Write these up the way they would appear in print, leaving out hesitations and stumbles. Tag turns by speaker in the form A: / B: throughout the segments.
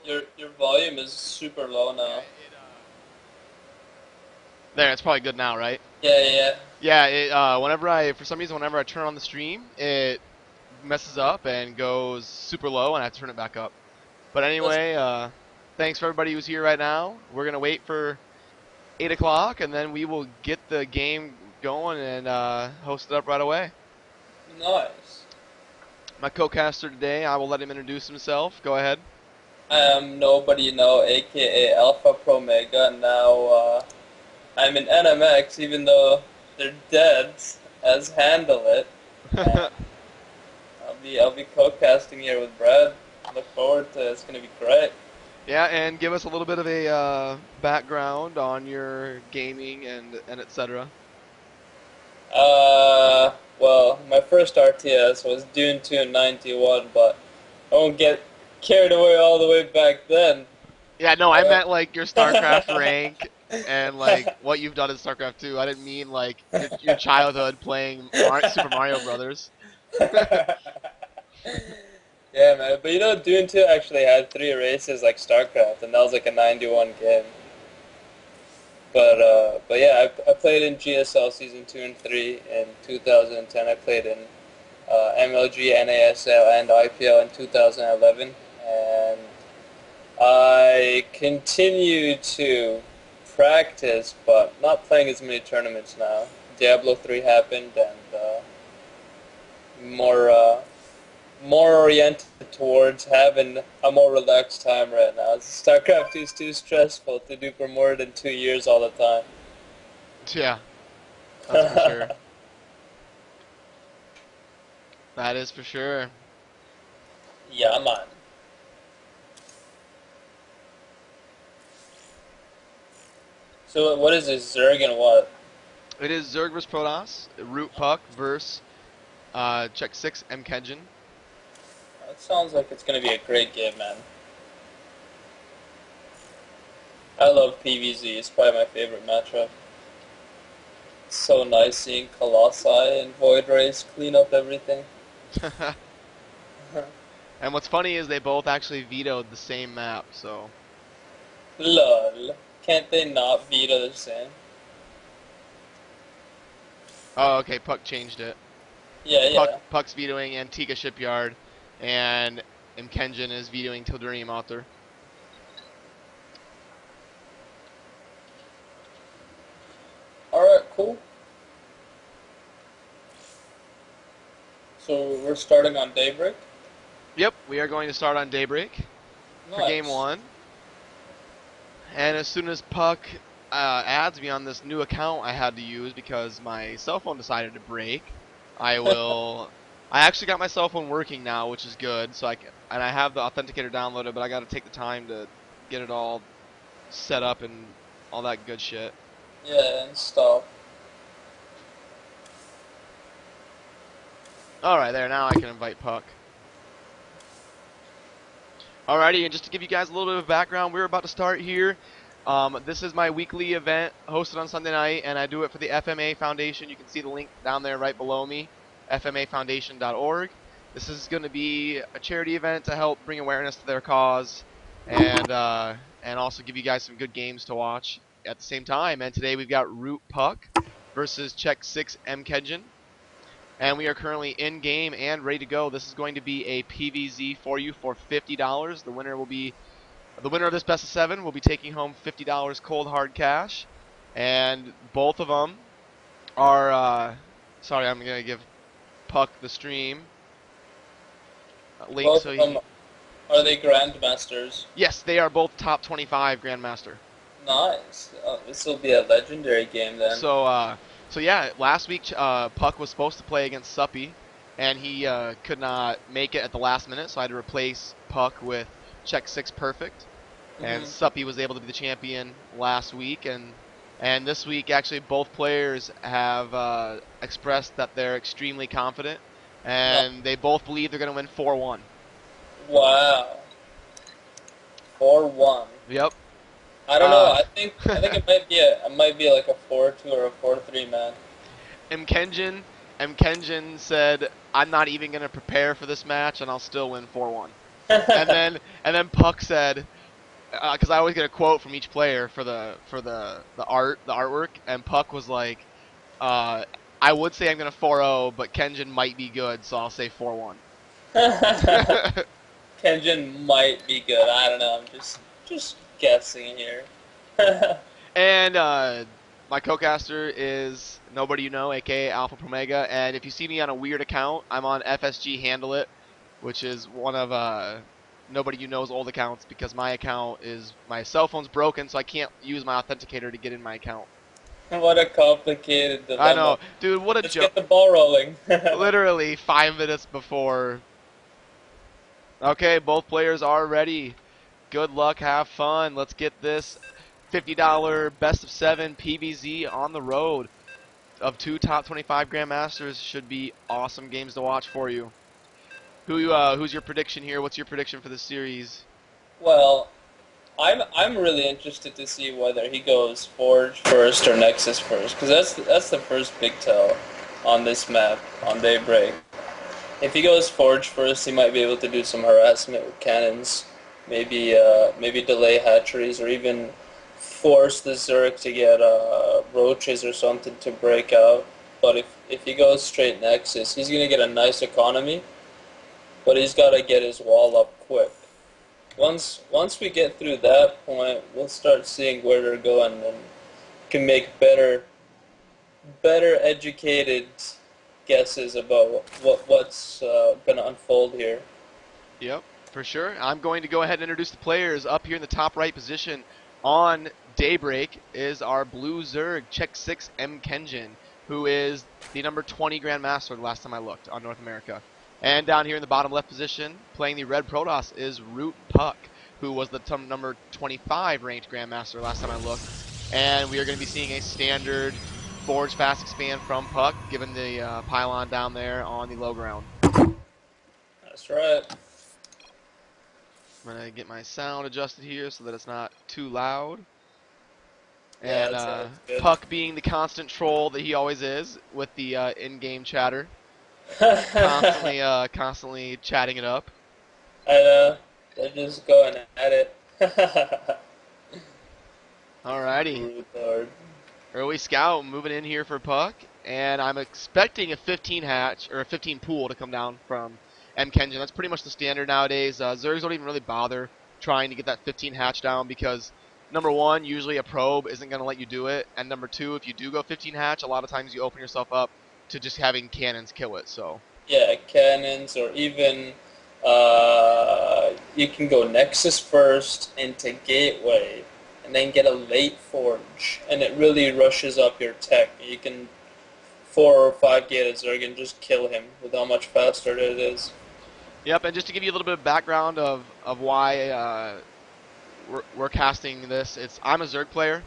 A: Your volume is super low now.
B: There, it's probably good now, right?
A: Yeah, yeah.
B: Yeah, for some reason, whenever I turn on the stream, it messes up and goes super low, and I have to turn it back up. But
A: That's
B: anyway, thanks for everybody who's here right now. We're gonna wait for 8 o'clock, and then we will get the game going and host it up right away.
A: nice.
B: My co-caster today, I will let him introduce himself. Go ahead.
A: I am Nobody You Know, aka Alpha Pro Mega. Now I'm in NMX, even though they're dead, as Handle It, and I'll be co-casting here with Brad. Look forward to it. It's gonna be great.
B: Yeah, and give us a little bit of a background on your gaming and etc.
A: Well, my first RTS was Dune 2 in 91, but I won't get carried away all the way back then.
B: Yeah, no, I
A: Uh,
B: meant like your StarCraft rank and like what you've done in StarCraft 2. I didn't mean like your childhood playing Super Mario Brothers.
A: yeah, man. But Dune 2 actually had 3 races like StarCraft, and that was like a 91 game. But yeah, I played in GSL Season 2 and 3 in 2010. I played in MLG, NASL, and IPL in 2011. And I continue to practice, but not playing as many tournaments now. Diablo 3 happened, and more more oriented towards having a more relaxed time right now. StarCraft 2 is too stressful to do for more than 2 years all the
B: Yeah, that's for
A: time.
B: sure. That is for sure.
A: Yeah, man. So what is this, Zerg and what?
B: It is Zerg vs Protoss, ROOTPUck versus xSixMkengyn.
A: That sounds like it's gonna be a great game, man. I love PvZ. It's probably my favorite matchup. It's so nice seeing Colossi and Void Rays clean up everything.
B: And what's funny is they both actually vetoed the same map, so
A: Lol. Can't they not veto the same?
B: oh, okay, Puck changed it.
A: Yeah, yeah.
B: Puck's vetoing Antigua Shipyard, and Mkengyn is vetoing Tildurium Author.
A: Alright, cool. So we're starting on Daybreak?
B: Yep, we are going to start on Daybreak for game
A: Nice.
B: one. And as soon as Puck adds me on this new account I had to use because my cell phone decided to break, I will. I actually got my cell phone working now, which is good. So and I have the authenticator downloaded, but I got to take the time to get it all set up and all that good shit.
A: Yeah, and stuff.
B: All right, there. Now I can invite Puck. Alrighty, and just to give you guys a little bit of background, we're about to start here. This is my weekly event hosted on Sunday night, and I do it for the FMA Foundation. You can see the link down there right below me, fmafoundation.org. This is going to be a charity event to help bring awareness to their cause, and also give you guys some good games to watch at the same time. And today we've got ROOTPUck versus xSixMkengyn. And we are currently in game and ready to go. This is going to be a PVZ for you for $50. The winner of this best of 7 will be taking home $50 cold hard cash. And both of them are sorry, I'm going to give Puck the stream link
A: Both
B: so
A: of them,
B: he
A: are they Grandmasters?
B: yes, they are both top 25 Grandmaster.
A: Nice. This will be a legendary game then.
B: So yeah, last week Puck was supposed to play against Suppy, and he could not make it at the last minute, so I had to replace Puck with xSixPerfect, and
A: Hmm.
B: Suppy was able to be the champion last week, and this week actually both players have expressed that they're extremely confident,
A: No.
B: and they both believe they're going to win 4-1.
A: Wow. 4-1.
B: Yep.
A: I don't know.
B: Uh,
A: I think it might be like a 4-2 or a 4-3, man.
B: Mkengyn, Mkengyn said, "I'm not even going to prepare for this match, and I'll still win 4-1." And then Puck said, because I always get a quote from each player for the artwork, and Puck was like, I would say I'm gonna 4-0, but Kenjin might be good, so I'll say 4-1.
A: Kenjin might be good. I don't know. I'm just guessing here.
B: And my co-caster is Nobody You Know, aka Alpha Promega, and if you see me on a weird account, I'm on FSG Handle It, which is one of Nobody You Know's old accounts, because my cell phone's broken, so I can't use my authenticator to get in my account.
A: What a complicated
B: I
A: dilemma.
B: know, dude, what a
A: Let's
B: joke.
A: get the ball rolling.
B: Literally 5 minutes before. Okay, both players are ready. Good luck, have fun. Let's get this $50 best of 7 PVZ on the road of 2 top 25 Grandmasters. Should be awesome games to watch for you. Who's your prediction here? What's your prediction for the series?
A: Well, I'm really interested to see whether he goes Forge first or Nexus first, because that's the first big tell on this map on Daybreak. If he goes Forge first, he might be able to do some harassment with cannons, maybe delay hatcheries, or even force the Zerg to get roaches or something to break out. But if he goes straight Nexus, he's gonna get a nice economy, but he's got to get his wall up quick. Once we get through that point, we'll start seeing where they're going and can make better educated guesses about what's going to unfold here.
B: Yep, for sure. I'm going to go ahead and introduce the players. Up here in the top right position on Daybreak is our blue Zerg, xSixMkengyn, who is the number 20 Grandmaster the last time I looked on North America. And down here in the bottom left position, playing the red Protoss, is ROOTPUck, who was the number 25 ranked Grandmaster last time I looked. And we are going to be seeing a standard Forge Fast Expand from Puck, given the pylon down there on the low ground.
A: That's right.
B: I'm going to get my sound adjusted here so that it's not too loud.
A: Yeah,
B: And
A: that's good.
B: Puck being the constant troll that he always is with the in-game chatter. Constantly chatting it up.
A: I know. They're just going at it.
B: Alrighty.
A: Lord.
B: Early scout moving in here for Puck, and I'm expecting a 15 hatch or a 15 pool to come down from MKengyn. That's pretty much the standard nowadays. Zergs don't even really bother trying to get that 15 hatch down because number one, usually a probe isn't going to let you do it, and number two, if you do go 15 hatch, a lot of times you open yourself up to just having cannons kill it. So
A: Yeah, cannons, or even you can go Nexus first into Gateway, and then get a late Forge, and it really rushes up your tech. You can 4 or 5 gated Zerg and just kill him with how much faster it is.
B: Yep, and just to give you a little bit of background of why we're casting this, I'm a Zerg player.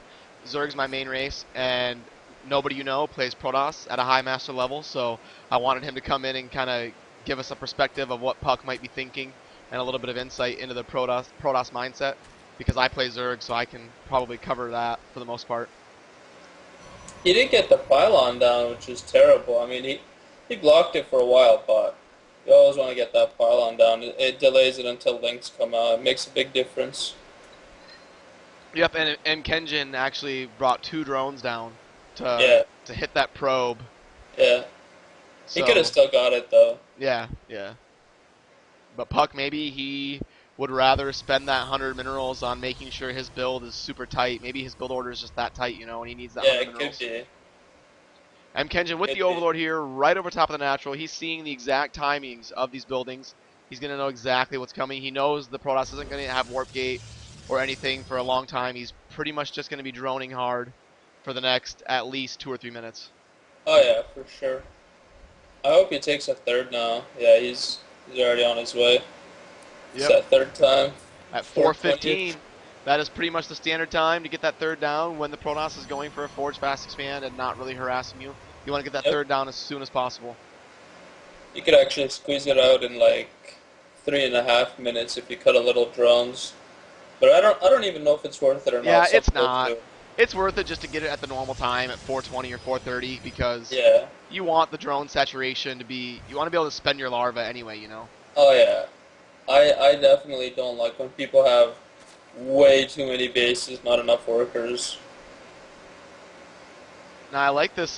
B: Zerg's my main race, and Nobody You Know plays Protoss at a high master level, so I wanted him to come in and kind of give us a perspective of what Puck might be thinking and a little bit of insight into the Protoss mindset, because I play Zerg, so I can probably cover that for the most part.
A: He did get the pylon down, which is terrible. I mean, he blocked it for a while, but you always want to get that pylon down. It delays it until links come out. It makes a big difference.
B: Yep, and Kenjin actually brought 2 drones down to hit that probe.
A: Yeah.
B: So,
A: he could have still got it, though.
B: Yeah. But Puck, maybe he would rather spend that 100 minerals on making sure his build is super tight. Maybe his build order is just that tight, and he needs that 100 minerals.
A: Yeah, it could be.
B: MKengyn with the Overlord here, right over top of the natural. He's seeing the exact timings of these buildings. He's going to know exactly what's coming. He knows the Protoss isn't going to have Warp Gate or anything for a long time. He's pretty much just going to be droning hard for the next at least 2 or 3 minutes.
A: Oh yeah, for sure. I hope he takes a third now. Yeah, he's already on his way. It's that third time.
B: At 4:15, that is pretty much the standard time to get that third down when the Protoss is going for a Forge Fast Expand and not really harassing you. You want to get that third down as soon as possible.
A: You could actually squeeze it out in like 3.5 minutes if you cut a little drones. But I don't even know if it's worth it or not.
B: Yeah, it's not. It's worth it just to get it at the normal time at 4:20 or 4:30 because you want the drone saturation to be. You want to be able to spend your larva anyway,
A: Oh yeah, I definitely don't like when people have way too many bases, not enough workers.
B: Now I like this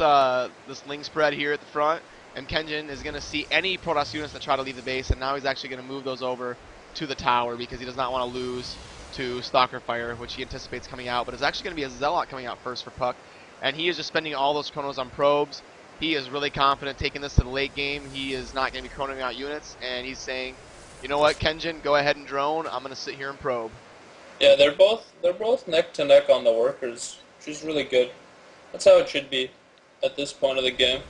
B: this link spread here at the front. MKengyn is going to see any Protoss units that try to leave the base, and now he's actually going to move those over to the tower because he does not want to lose to Stalker Fire, which he anticipates coming out. But it's actually going to be a Zealot coming out first for Puck, and he is just spending all those chronos on probes. He is really confident taking this to the late game. He is not going to be chronoing out units, and he's saying, you know what, Kenjin, go ahead and drone. I'm going to sit here and probe.
A: Yeah, they're both neck to neck on the workers, which is really good. That's how it should be at this point of the game.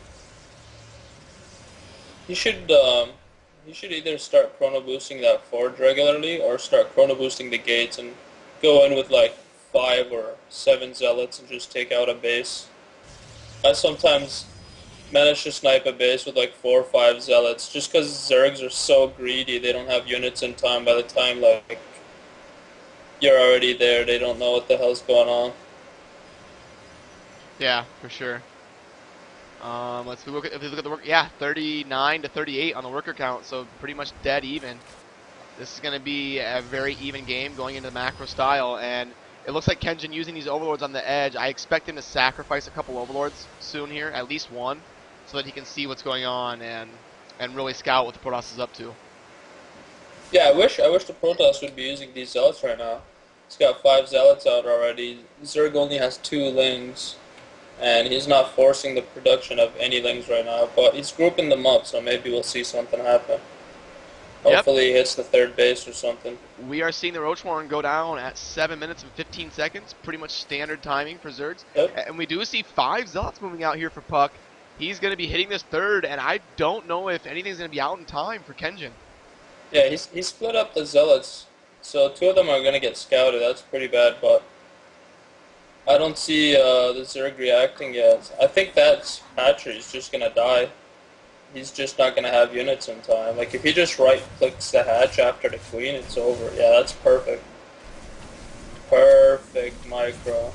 A: He should either start chrono boosting that forge regularly or start chrono boosting the gates and go in with like 5 or 7 zealots and just take out a base. I sometimes manage to snipe a base with like 4 or 5 zealots just because Zergs are so greedy. They don't have units in time. By the time like you're already there, they don't know what the hell's going on.
B: Yeah, for sure. If we look at the work, yeah, 39 to 38 on the worker count, so pretty much dead even. This is going to be a very even game going into the macro style, and it looks like Kenjin using these overlords on the edge. I expect him to sacrifice a couple overlords soon here, at least one, so that he can see what's going on and really scout what the Protoss is up to.
A: Yeah, I wish the Protoss would be using these zealots right now. He's got 5 zealots out already. Zerg only has 2 lings. And he's not forcing the production of any lings right now, but he's grouping them up, so maybe we'll see something happen. Hopefully he hits the 3rd base or something.
B: We are seeing the Roachhorn go down at 7 minutes and 15 seconds, pretty much standard timing for Zergs.
A: Yep.
B: And we do see 5 Zealots moving out here for Puck. He's going to be hitting this 3rd, and I don't know if anything's going to be out in time for Kenjin.
A: Yeah, he split up the Zealots, so 2 of them are going to get scouted. That's pretty bad, but I don't see the Zerg reacting yet. I think that hatchery is just going to die. He's just not going to have units in time. Like, if he just right-clicks the hatch after the queen, it's over. Yeah, that's perfect. Perfect micro.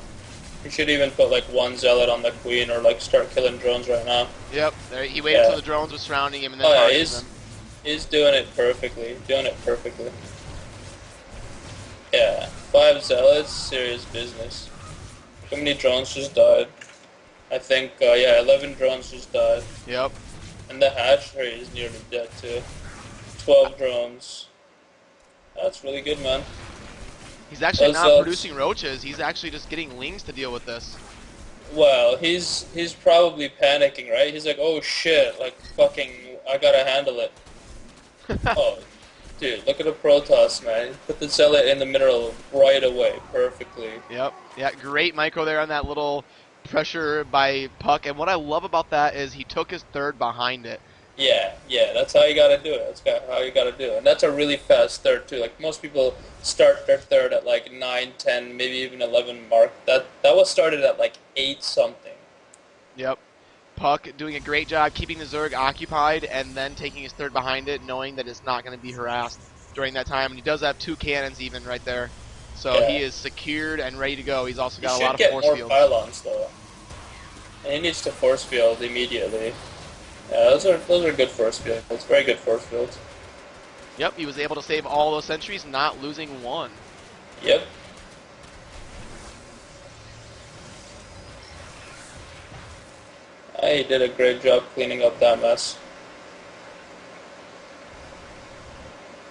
A: He should even put, like, 1 zealot on the queen or, like, start killing drones right now.
B: Yep, he waited until the drones were surrounding him and then targeted them.
A: He's doing it perfectly. Yeah, 5 zealots, serious business. How many drones just died? I think, yeah, 11 drones just died.
B: Yep.
A: And the hatchery is nearly dead too. 12 drones. That's really good, man.
B: He's actually not producing roaches. He's actually just getting lings to deal with this.
A: Well, he's probably panicking, right? He's like, oh shit, like fucking, I gotta handle it. Oh, dude, look at the Protoss, man. Put the zealot in the middle right away, perfectly.
B: Yep. Yeah, great micro there on that little pressure by Puck. And what I love about that is he took his 3rd behind it.
A: Yeah, that's how you gotta do it. That's how you gotta do it. And that's a really fast 3rd, too. Like, most people start their 3rd at, like, 9, 10, maybe even 11 mark. That was started at, like, 8 something.
B: Yep. Puck doing a great job keeping the Zerg occupied and then taking his 3rd behind it, knowing that it's not going to be harassed during that time. And he does have 2 cannons even right there. So he is secured and ready to go. He's also got a lot of force fields.
A: He should get more pylons, though. And he needs to force field immediately. Yeah, those are good force fields. Very good force fields.
B: Yep, he was able to save all those sentries, not losing one.
A: Yep. He did a great job cleaning up that mess.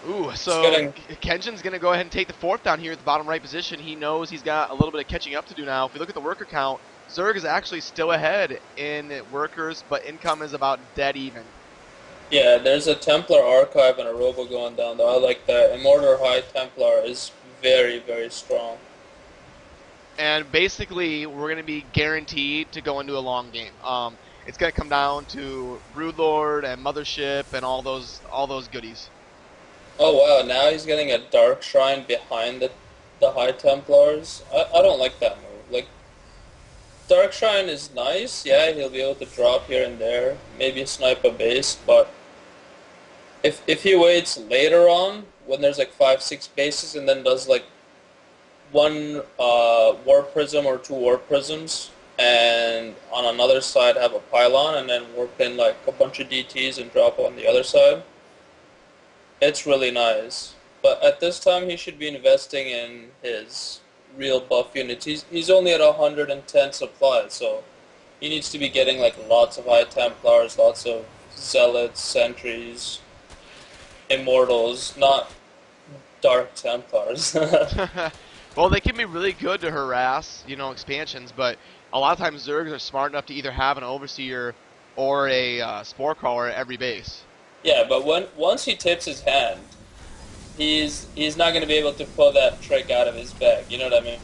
B: Ooh, so Kenjin's going to go ahead and take the 4th down here at the bottom right position. He knows he's got a little bit of catching up to do now. If we look at the worker count, Zerg is actually still ahead in workers, but income is about dead even. Yeah,
A: there's a Templar Archive and a Robo going down, though. I like that. Immortal High Templar is very, very strong.
B: And basically, we're going to be guaranteed to go into a long game. It's going to come down to Broodlord and Mothership and all those goodies.
A: Oh wow, now he's getting a Dark Shrine behind the High Templars. I don't like that move. Like, Dark Shrine is nice, yeah, he'll be able to drop here and there, maybe snipe a base, but if he waits later on, when there's like 5-6 bases, and then does like 1 Warp Prism or 2 Warp Prisms, and on another side have a pylon, and then warp in like a bunch of DTs and drop on the other side, it's really nice. but at this time he should be investing in his real buff units. He's only at 110 supply, so he needs to be getting like lots of High Templars, lots of Zealots, Sentries, Immortals, not Dark Templars.
B: Well, they can be really good to harass, you know, expansions, but a lot of times Zergs are smart enough to either have an Overseer or a Spore Crawler at every base.
A: Yeah, but once he tips his hand, he's not going to be able to pull that trick out of his bag. You know what I mean?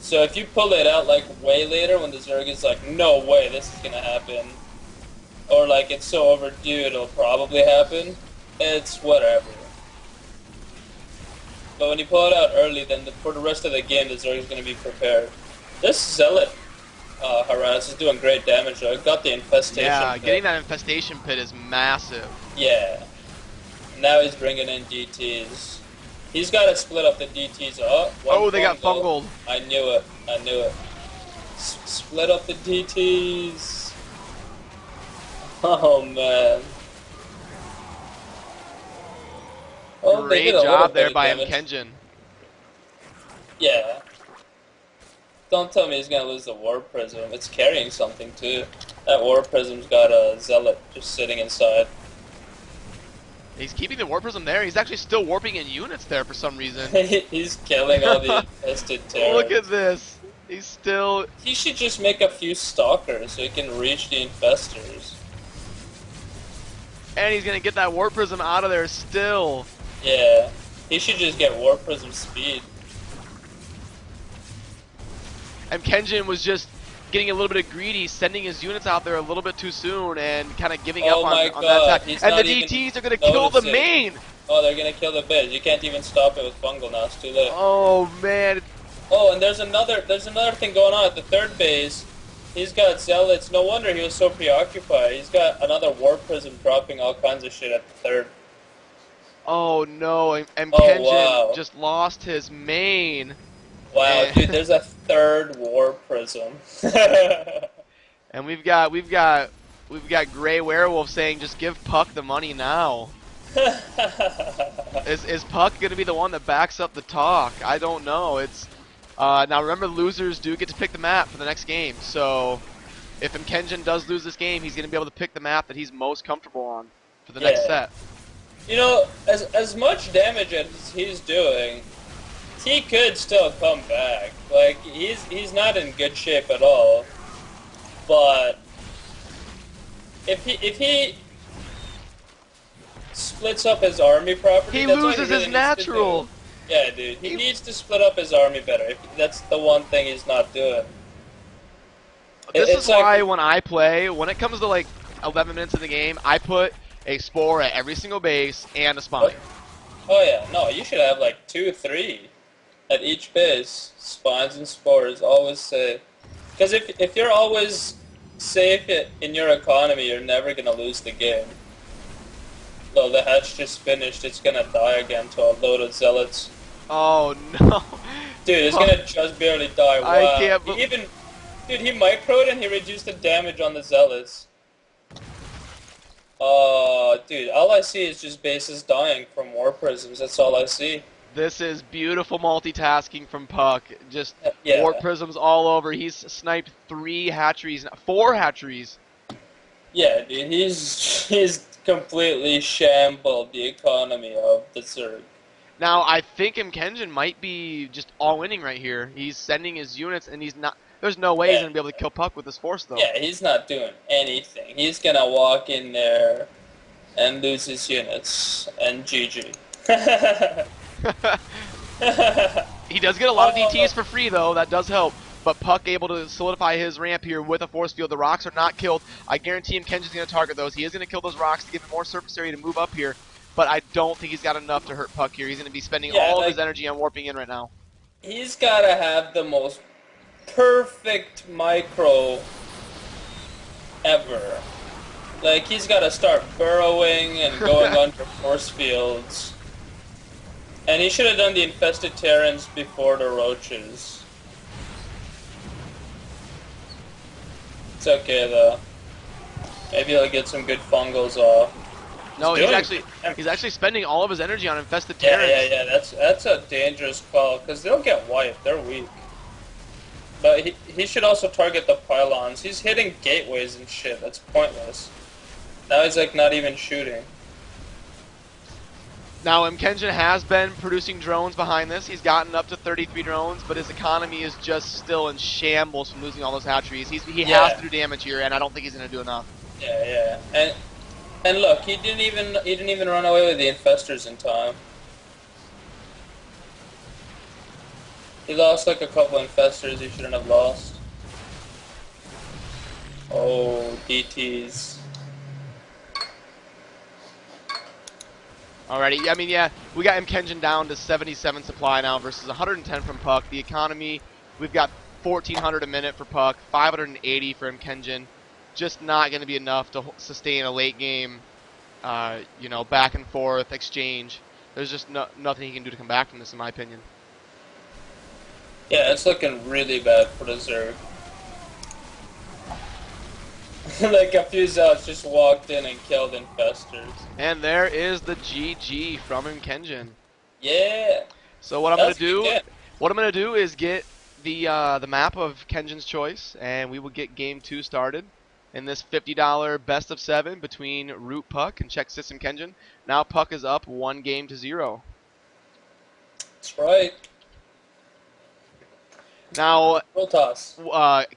A: So if you pull it out like way later when the Zerg is like, no way, this is going to happen, or like it's so overdue it'll probably happen, it's whatever. But when you pull it out early, then for the rest of the game, the Zerg is going to be prepared. This Zealot harass is doing great damage though. It got the infestation.
B: Yeah,
A: pit.
B: getting that infestation pit is massive.
A: Yeah. Now he's bringing in DTs. He's got to split up the DTs. Oh,
B: they got fungled.
A: I knew it. I knew it. Split up the DTs. Oh, man. Oh,
B: Great job there by MKengyn.
A: Yeah. Don't tell me he's going to lose the War Prism. It's carrying something, too. That War Prism's got a Zealot just sitting inside.
B: He's keeping the War Prism there. He's actually still warping in units there for some reason.
A: He's killing all the infested terrors.
B: Look at this. He's still...
A: He should just make a few Stalkers so he can reach the infestors.
B: And he's going to get that War Prism out of there still.
A: Yeah. He should just get War Prism speed.
B: MKengyn was just getting a little bit greedy, sending his units out there a little bit too soon and kind of giving up on that attack. And the DTs are going to kill the main!
A: Oh, they're going to kill the base. You can't even stop it with Fungal now. It's too late.
B: Oh, man.
A: Oh, and there's another thing going on at the third base. He's got Zealots. No wonder he was so preoccupied. He's got another War Prism dropping all kinds of shit at the third.
B: Oh, no. MKengyn just lost his main.
A: Wow, dude, there's a third War Prism.
B: And we've got Grey Werewolf saying, just give Puck the money now. Is Puck gonna be the one that backs up the talk? I don't know. It's now remember, losers do get to pick the map for the next game. So if MKengyn does lose this game, he's gonna be able to pick the map that he's most comfortable on for the next set.
A: You know, as much damage as he's doing, he could still come back. Like, he's not in good shape at all. But if he splits up his army properly,
B: he
A: that's
B: loses
A: really
B: his natural.
A: Yeah, dude, he needs to split up his army better. That's the one thing he's not doing.
B: This is why when I play, when it comes to like 11 minutes in the game, I put a Spore at every single base and a Spine.
A: Oh yeah, no, you should have like 2 or 3 at each base. Spines and Spores, always safe. Because if you're always safe in your economy, you're never going to lose the game. Though the hatch just finished, it's going to die again to a load of Zealots.
B: Oh no.
A: Dude, it's going to just barely die. Wow.
B: I can't
A: Dude, he microed and he reduced the damage on the Zealots. Oh, dude, all I see is just bases dying from War Prisms. That's all I see.
B: This is beautiful multitasking from Puck. Just
A: yeah.
B: War Prisms all over. He's sniped 3 hatcheries, 4 hatcheries.
A: Yeah, dude, he's completely shambled the economy of the Zerg.
B: Now, I think MKengyn might be just all-winning right here. He's sending his units, and he's not... There's no way he's going to be able to kill Puck with this force, though.
A: Yeah, he's not doing anything. He's going to walk in there and lose his units, and GG.
B: He does get a lot of DTs for free, though. That does help. But Puck able to solidify his ramp here with a force field. The rocks are not killed. I guarantee MKengin's going to target those. He is going to kill those rocks to give him more surface area to move up here. But I don't think he's got enough to hurt Puck here. He's going to be spending all of his energy on warping in right now.
A: He's got to have the most perfect micro ever. Like, he's got to start burrowing and going under force fields. And he should have done the infested Terrans before the roaches. It's okay, though. Maybe he'll get some good fungals off.
B: No,
A: doing
B: he's actually spending all of his energy on infested
A: Yeah, yeah,
B: Terrans.
A: yeah. That's a dangerous call because they'll get wiped. They're weak. But he should also target the pylons. He's hitting gateways and shit. That's pointless. Now he's like not even shooting.
B: Now, MKengyn has been producing drones behind this. He's gotten up to 33 drones, but his economy is just still in shambles from losing all those hatcheries. He has to
A: Yeah,
B: do damage here, and I don't think he's going to do enough.
A: yeah, yeah. And look, he didn't even run away with the infestors in time. He lost like a couple infestors he shouldn't have lost. Oh, DTs.
B: Alrighty, I mean, yeah, we got MKengyn down to 77 supply now versus 110 from Puck. The economy, we've got 1,400 a minute for Puck, 580 for MKengyn. Just not going to be enough to sustain a late game, you know, back and forth exchange. There's just nothing he can do to come back from this, in my opinion.
A: Yeah, it's looking really bad for the Zerg. Like a few Zealots just walked in and killed infestors.
B: And there is the GG from MKengyn.
A: Yeah.
B: So what I'm
A: That's
B: gonna do is get the map of Kenjin's choice, and we will get game 2 started in this $50 best of 7 between ROOTPUck and xSixMkengyn. Now Puck is up 1-0.
A: That's right.
B: Now
A: Full toss.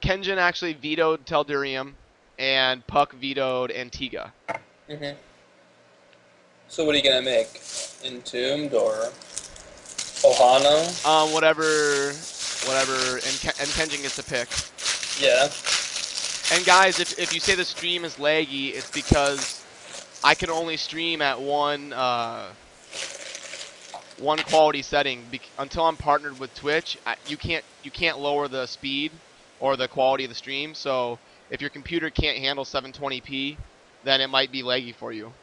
B: Kenjin actually vetoed Teldurium, and Puck vetoed Antigua.
A: Mhm. So what are you gonna make? Entombed or Ohana?
B: Whatever, and Kenjin gets to pick.
A: Yeah.
B: And guys, if you say the stream is laggy, it's because I can only stream at one quality setting. Until I'm partnered with Twitch, you can't lower the speed or the quality of the stream. So if your computer can't handle 720p, then it might be laggy for you.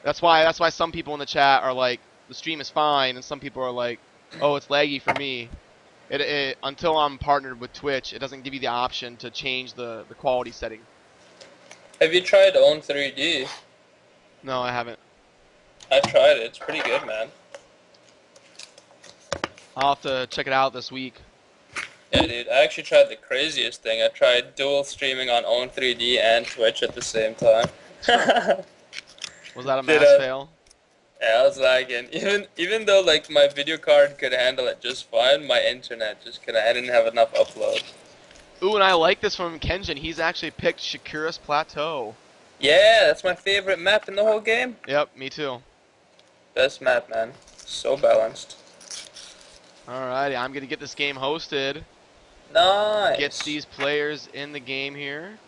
B: That's why some people in the chat are like, the stream is fine, and some people are like, oh, it's laggy for me. Until I'm partnered with Twitch, it doesn't give you the option to change the quality setting.
A: Have you tried Own 3D?
B: No, I haven't.
A: I've tried it. It's pretty good, man.
B: I'll have to check it out this week.
A: Yeah, dude. I actually tried the craziest thing. I tried dual streaming on Own 3D and Twitch at the same time.
B: Was that a
A: Did,
B: mass fail?
A: Yeah, I was lagging. Even though like my video card could handle it just fine, my internet just couldn't. I didn't have enough upload.
B: Ooh, and I like this from Kenjin. He's actually picked Shakuras Plateau.
A: Yeah, that's my favorite map in the whole game.
B: Yep, me too.
A: Best map, man. So balanced.
B: Alrighty, I'm gonna get this game hosted.
A: Nice.
B: Get these players in the game here.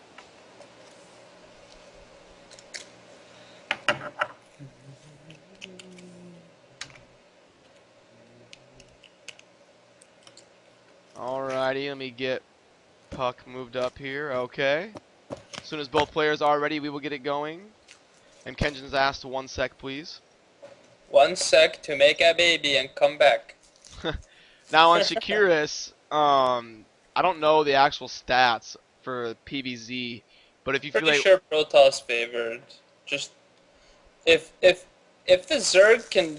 B: Alrighty, let me get Puck moved up here. Okay. As soon as both players are ready, we will get it going. And Kenjin's asked 1 sec, please.
A: 1 sec to make a baby and come back.
B: Now on Shakuras, I don't know the actual stats for PVZ, but if you feel
A: Pretty
B: like
A: sure Protoss favored. Just if the Zerg can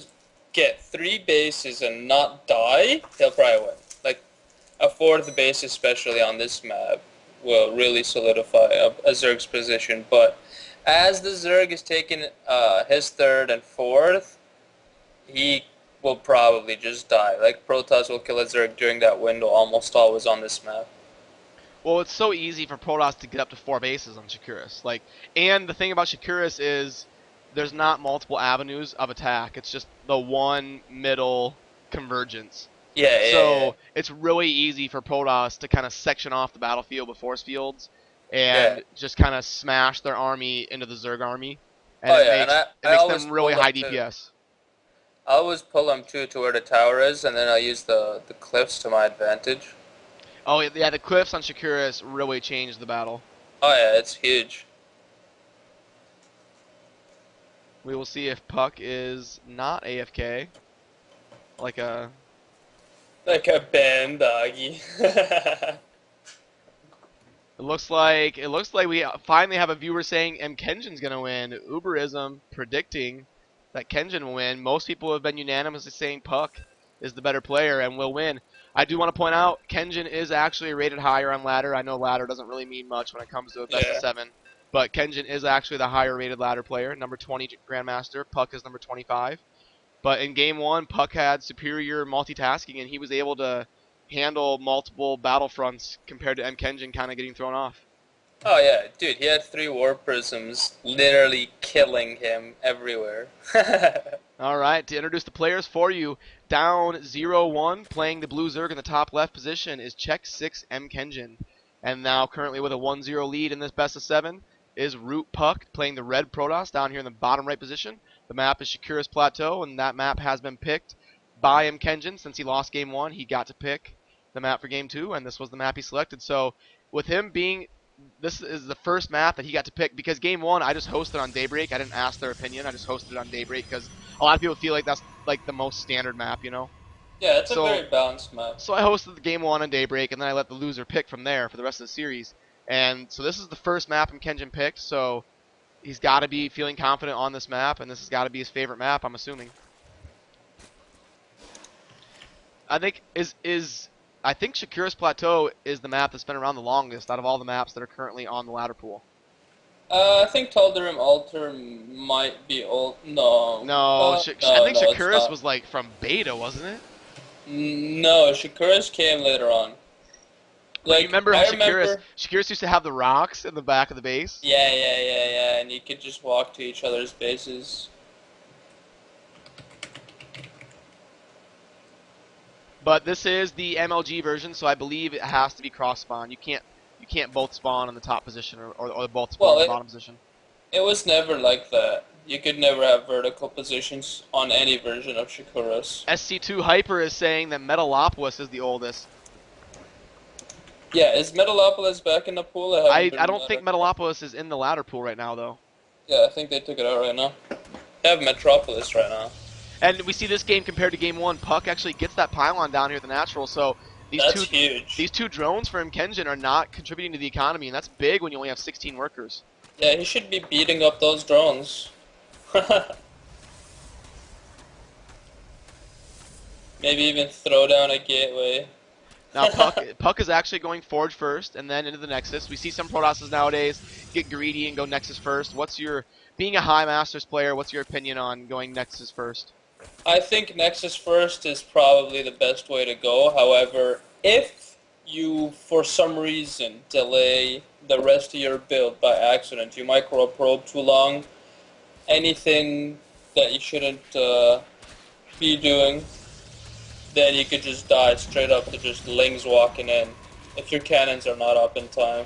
A: get 3 bases and not die, he'll probably win. Like a 4th base, especially on this map, will really solidify a Zerg's position. But as the Zerg is taking his 3rd and 4th, he will probably just die. Like Protoss will kill a Zerg during that window almost always on this map.
B: well, it's so easy for Protoss to get up to 4 bases on Shakuras. Like, and the thing about Shakuras is there's not multiple avenues of attack. It's just the one middle convergence.
A: Yeah,
B: So it's really easy for Protoss to kind of section off the battlefield with force fields and just kind of smash their army into the Zerg army. And it makes them really high DPS.
A: I always pull them to where the tower is, and then I use the cliffs to my advantage.
B: Oh yeah, the cliffs on Shakuras really changed the battle.
A: Oh yeah, it's huge.
B: We will see if Puck is not AFK. Like a
A: Ben doggy.
B: It looks like we finally have a viewer saying MKengyn's gonna win. Uberism predicting that Kenjin will win. Most people have been unanimously saying Puck is the better player and will win. I do want to point out Kenjin is actually rated higher on ladder. I know ladder doesn't really mean much when it comes to a best of
A: Yeah.
B: 7, but Kenjin is actually the higher rated ladder player, number 20 Grandmaster. Puck is number 25. But in game 1, Puck had superior multitasking and he was able to handle multiple battlefronts compared to MKengyn kind of getting thrown off.
A: Oh yeah, dude, he had 3 war prisms literally killing him everywhere.
B: All right, to introduce the players for you, down 0-1, playing the blue Zerg in the top left position is xSixMkengyn. And now currently with a 1-0 lead in this best of 7 is ROOTPUck playing the red Protoss down here in the bottom right position. The map is Shakuras Plateau, and that map has been picked by MKengyn. Since he lost game 1, he got to pick the map for game 2, and this was the map he selected. So with him being this is the first map that he got to pick because game 1 I just hosted on Daybreak. I didn't ask their opinion. I just hosted it on Daybreak because a lot of people feel like that's like the most standard map, you know.
A: Yeah, it's a
B: So
A: very balanced map.
B: so I hosted the game 1 on Daybreak, and then I let the loser pick from there for the rest of the series. And so this is the first map MKengyn picked. So he's got to be feeling confident on this map, and this has got to be his favorite map, I'm assuming. I think I think Shakuras Plateau is the map that's been around the longest out of all the maps that are currently on the ladder pool.
A: I think Tal'Darim Altar might be old. No.
B: No,
A: No,
B: I think
A: no, it's
B: Shakuras
A: not.
B: was like from beta, wasn't it?
A: No, Shakuras came later on.
B: But you
A: Like,
B: remember how
A: I remember.
B: Shakuras used to have the rocks in the back of the base?
A: Yeah, and you could just walk to each other's bases.
B: But this is the MLG version, so I believe it has to be cross spawn. You can't both spawn in the top position or both spawn
A: Well,
B: in the bottom position.
A: it was never like that. You could never have vertical positions on any version of Shakuras.
B: SC2 Hyper is saying that Metalopolis is the oldest.
A: Yeah, is Metalopolis back in the pool?
B: I don't think Metalopolis is in the ladder pool right now though.
A: Yeah, I think they took it out right now. They have Metropolis right now.
B: And we see this game compared to game 1. Puck actually gets that pylon down here at the natural, so
A: That's huge.
B: these 2 drones for MKengyn are not contributing to the economy, and that's big when you only have 16 workers.
A: Yeah, he should be beating up those drones. Maybe even throw down a gateway.
B: Now Puck is actually going Forge first and then into the Nexus. We see some Protosses nowadays get greedy and go Nexus first. Being a High Masters player, what's your opinion on going Nexus first?
A: I think Nexus first is probably the best way to go. However, if you, for some reason, delay the rest of your build by accident, you micro probe too long, anything that you shouldn't be doing, then you could just die straight up to just lings walking in if your cannons are not up in time.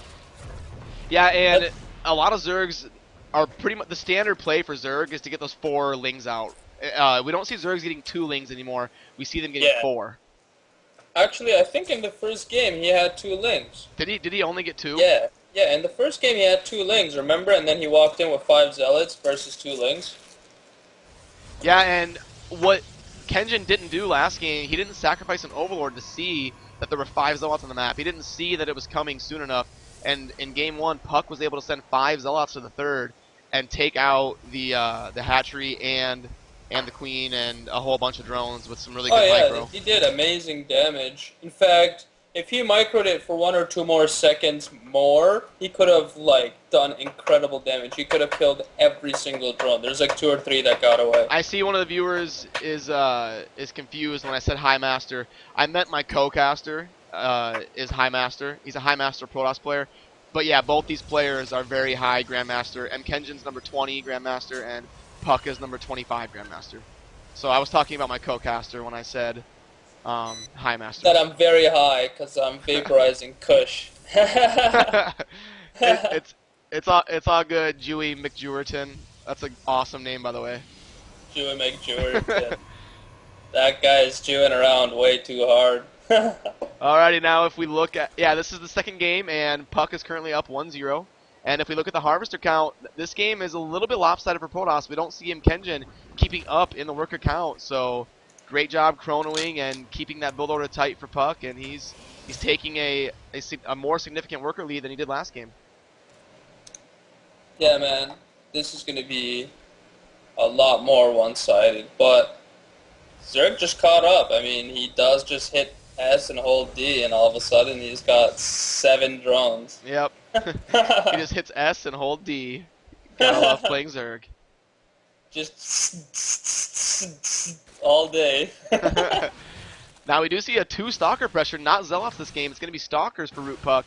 B: Yeah, and a lot of Zergs are pretty much the standard play for Zerg is to get those 4 lings out. We don't see Zergs getting 2 lings anymore. We see them getting 4.
A: Actually, I think in the first game he had 2 lings.
B: Did he only get 2?
A: Yeah, in the first game he had 2 lings, remember? And then he walked in with 5 zealots versus 2 lings.
B: Yeah, and what Kenjin didn't do last game, he didn't sacrifice an Overlord to see that there were 5 zealots on the map. He didn't see that it was coming soon enough. And in game 1, Puck was able to send 5 zealots to the 3rd and take out the hatchery and the queen and a whole bunch of drones with some really good micro.
A: He did amazing damage. In fact, if he microed it for 1 or 2 more seconds more, he could have done incredible damage. He could have killed every single drone. There's 2 or 3 that got away.
B: I see one of the viewers is confused when I said High Master. I meant my co-caster is High Master. He's a High Master Protoss player. But yeah, both these players are very high Grandmaster. MKengyn's number 20 Grandmaster and Puck is number 25 Grandmaster. So I was talking about my co-caster when I said High Master.
A: That I'm very high because I'm vaporizing Kush.
B: It's all good, Dewey McJewerton. That's an awesome name, by the way.
A: Dewey McJewerton. That guy is chewing around way too hard.
B: Alrighty, now if we look at... Yeah, this is the second game, and Puck is currently up 1-0. And if we look at the Harvester count, this game is a little bit lopsided for Protoss. We don't see MKengyn keeping up in the worker count, so great job chronoing and keeping that build order tight for Puck, and he's taking a more significant worker lead than he did last game.
A: Yeah, man, this is going to be a lot more one-sided, but Zerg just caught up. I mean, he does just hit S and hold D, and all of a sudden he's got 7 drones.
B: Yep. He just hits S and hold D. Gotta love playing Zerg.
A: Just all day.
B: Now we do see a 2 Stalker pressure, not Zealots this game. It's going to be Stalkers for ROOTPUck.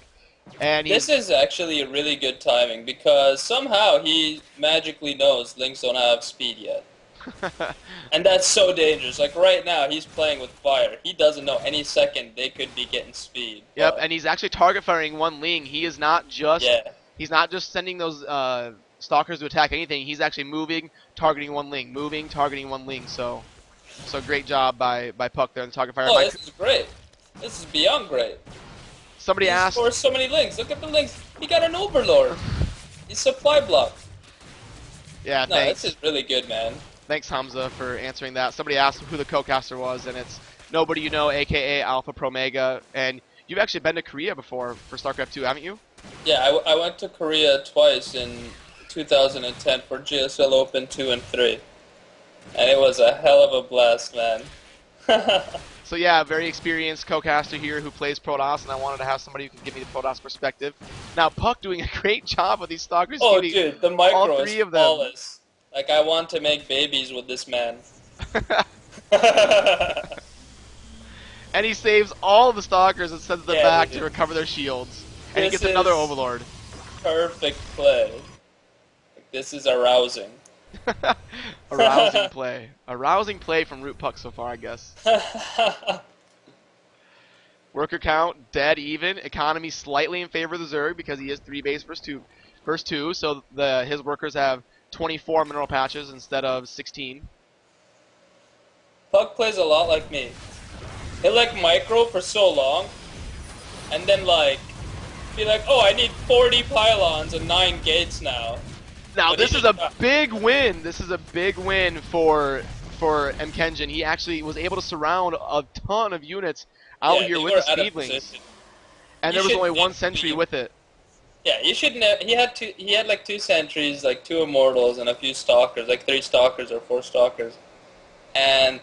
B: And
A: this is actually a really good timing because somehow he magically knows Lynx don't have speed yet. And that's so dangerous. Like right now, he's playing with fire. He doesn't know any second they could be getting speed.
B: Yep, and he's actually target firing one Ling. He is not just he's not just sending those Stalkers to attack anything. He's actually moving, targeting one Ling, moving, targeting one Ling. So great job by Puck there in the target fire.
A: Oh, this is great. This is beyond great.
B: Somebody asked.
A: He scores so many Lings. Look at the Lings. He got an Overlord. He's supply blocked.
B: Yeah,
A: no,
B: thanks.
A: this is really good, man.
B: Thanks, Hamza, for answering that. Somebody asked who the co-caster was, and it's nobody you know, a.k.a. Alpha Promega. And you've actually been to Korea before for StarCraft 2, haven't you?
A: Yeah, I went to Korea twice in 2010 for GSL Open 2 and 3. And it was a hell of a blast, man.
B: So yeah, very experienced co-caster here who plays Protoss, and I wanted to have somebody who can give me the Protoss perspective. Now, Puck doing a great job with these Stalkers.
A: Oh, dude, the micro
B: all 3
A: is
B: of them.
A: flawless. Like, I want to make babies with this man.
B: And he saves all the Stalkers and sends them back to recover their shields. And he gets another Overlord.
A: Perfect play. Like, this is arousing.
B: A rousing play. A rousing play from ROOTPUck so far, I guess. Worker count, dead even. Economy slightly in favor of the Zerg because he is 3 base versus 2. So his workers have 24 mineral patches instead of 16.
A: Puck plays a lot like me. He'll like micro for so long, and then like be like, oh, I need 40 pylons and 9 gates now.
B: Now
A: But
B: this is a big win. This is a big win for MKengyn. He actually was able to surround a ton of units out here with the speedlings, and there was only 1 sentry with it.
A: Yeah, you shouldn't have, he had like 2 sentries, like 2 immortals, and a few stalkers, like 3 stalkers or 4 stalkers. And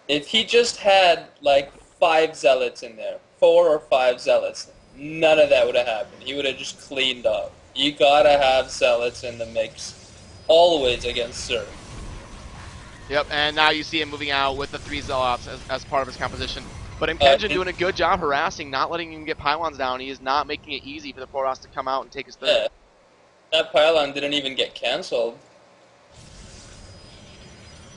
A: if he just had like 5 zealots in there, 4 or 5 zealots, none of that would have happened. He would have just cleaned up. You gotta have zealots in the mix, always against Zerg.
B: Yep, and now you see him moving out with the 3 zealots as part of his composition. But MKengyn doing a good job harassing, not letting him get pylons down. He is not making it easy for the Protoss to come out and take his third.
A: Yeah, that pylon didn't even get cancelled.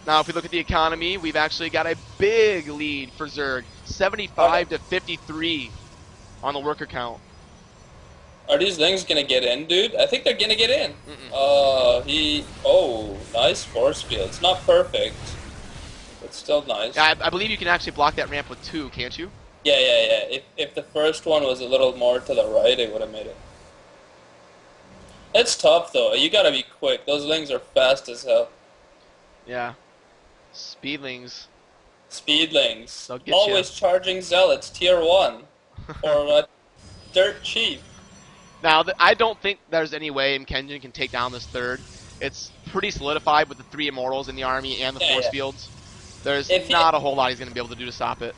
B: Now, if we look at the economy, we've actually got a big lead for Zerg, 75 to 53 on the worker count.
A: Are these things gonna get in, dude? I think they're gonna get in. Nice force field. It's not perfect, but still nice.
B: Yeah, I believe you can actually block that ramp with 2, can't you?
A: Yeah. If the first one was a little more to the right, it would have made it. It's tough though. You gotta be quick. Those lings are fast as hell.
B: Yeah. Speedlings.
A: Speedlings.
B: They'll get
A: Always charging zealots, tier 1, or dirt cheap.
B: Now, I don't think there's any way MKengyn can take down this third. It's pretty solidified with the 3 immortals in the army and the force fields. There's not a whole lot he's going to be able to do to stop it.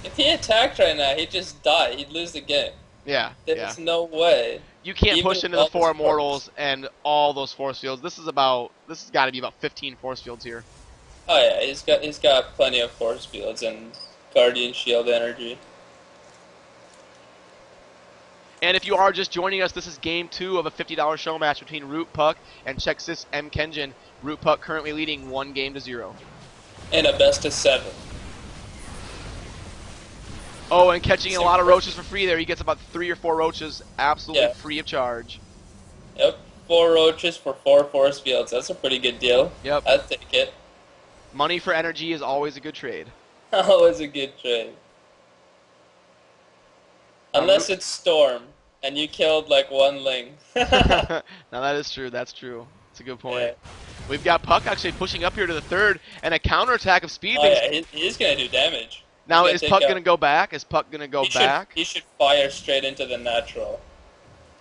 A: If he attacked right now, he'd just die. He'd lose the game.
B: Yeah,
A: There's no way.
B: You can't
A: Even
B: push into
A: with
B: the 4 immortals and all those force fields. This has got to be about 15 force fields here.
A: Oh yeah, he's got plenty of force fields and guardian shield energy.
B: And if you are just joining us, this is game 2 of a $50 show match between ROOTPUck and xSixMkengyn. ROOTPUck currently leading 1-0.
A: In a best of 7.
B: Oh, and catching a lot of roaches for free there. He gets about 3 or 4 roaches absolutely free of charge.
A: Yep, 4 roaches for 4 force fields. That's a pretty good deal.
B: Yep.
A: I'd take it.
B: Money for energy is always a good trade.
A: Always a good trade. Unless it's Storm, and you killed like 1 Ling.
B: Now that is true, that's true. It's a good point.
A: Yeah.
B: We've got Puck actually pushing up here to the third, and a counterattack of speed.
A: Oh yeah, he's gonna do damage.
B: Now is Puck gonna go back? Is Puck gonna go back?
A: He should fire straight into the natural.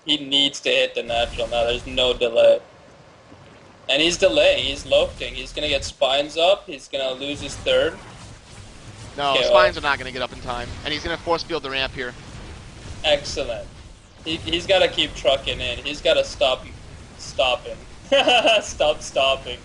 A: He needs to hit the natural now. There's no delay. And he's delaying. He's loafing. He's gonna get spines up. He's gonna lose his third.
B: No,
A: okay,
B: spines are not gonna get up in time, and he's gonna force field the ramp here.
A: Excellent. He's got to keep trucking in. He's got to stop stopping. Stop stopping.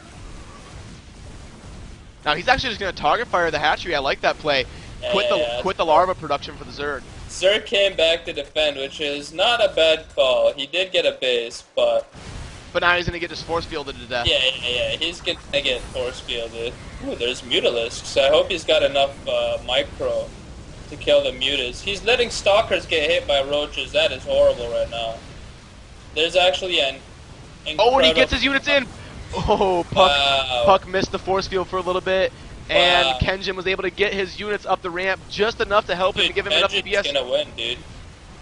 B: Now he's actually just gonna target fire the hatchery. I like that play. Quit the larva production for the Zerg.
A: Zerg came back to defend, which is not a bad call. He did get a base, but
B: now he's gonna get just force fielded to death.
A: Yeah. He's gonna get force fielded. Ooh, there's Mutalisks. I hope he's got enough micro to kill the Mutas. He's letting Stalkers get hit by roaches. That is horrible right now. There's actually an incredible...
B: Oh, and he gets his units in. Oh, Puck missed the force field for a little bit. And Kenjin was able to get his units up the ramp just enough to help him to give him enough DPS.
A: He's gonna win, dude.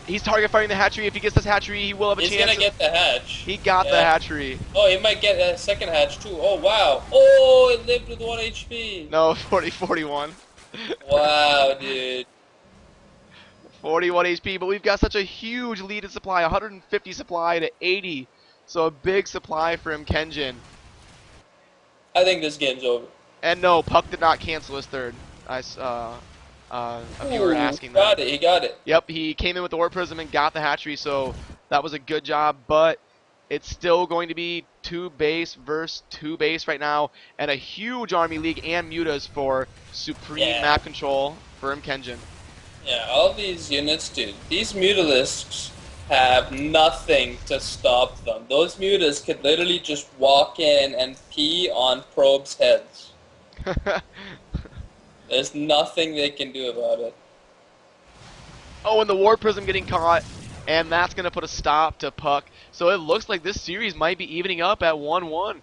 B: He's target firing the hatchery. If he gets this hatchery, he will have a chance.
A: He's gonna get the hatch.
B: He got the hatchery.
A: Oh, he might get a second hatch too. Oh, wow. Oh, it lived with 1 HP.
B: No, 41.
A: Wow, dude.
B: 41 HP, but we've got such a huge lead in supply. 150 supply to 80. So a big supply for MKengyn.
A: I think this game's over.
B: And no, Puck did not cancel his third. If you were asking that.
A: He got it.
B: Yep, he came in with the Orb Prism and got the hatchery, so that was a good job, but it's still going to be 2 base versus 2 base right now, and a huge Army League and Mutas for supreme map control for MKengyn.
A: Yeah, all these units, dude. These Mutalisks have nothing to stop them. Those Mutas could literally just walk in and pee on probes' heads. There's nothing they can do about it.
B: Oh, and the War Prism getting caught, and that's going to put a stop to Puck. So it looks like this series might be evening up at 1-1.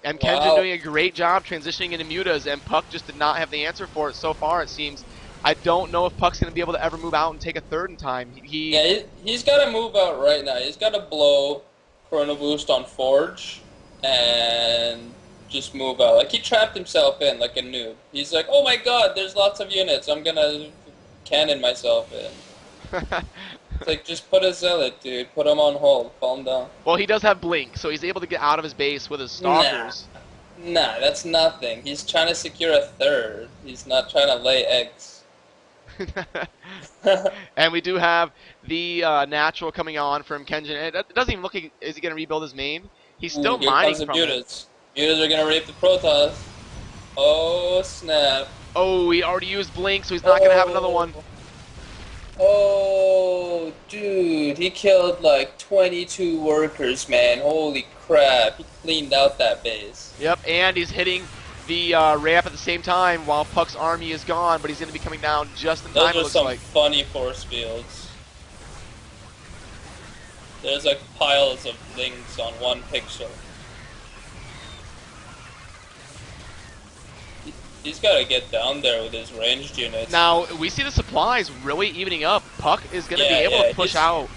B: MKengyn doing a great job transitioning into Mutas, and Puck just did not have the answer for it so far, it seems. I don't know if Puck's going to be able to ever move out and take a third in time.
A: He's got to move out right now. He's got to blow Chrono Boost on Forge and just move out. Like, he trapped himself in like a noob. He's like, oh my god, there's lots of units. I'm going to cannon myself in. It's like, just put a Zealot, dude. Put him on hold. Calm down.
B: Well, he does have Blink, so he's able to get out of his base with his Stalkers.
A: Nah, that's nothing. He's trying to secure a third. He's not trying to lay eggs.
B: And we do have the natural coming on from MKengyn. It doesn't even look like is he going to rebuild his main. He's still mining from
A: it. Mutas are going to rape the Protoss. Oh, snap.
B: Oh, he already used Blink, so he's not going to have another one.
A: Oh, dude. He killed like 22 workers, man. Holy crap. He cleaned out that base.
B: Yep, and he's hitting the ramp at the same time while Puck's army is gone, but he's going to be coming down just in time.
A: Those are some funny force fields. There's like piles of things on 1 pixel. He's got to get down there with his ranged units.
B: Now, we see the supplies really evening up. Puck is going to be able to push out.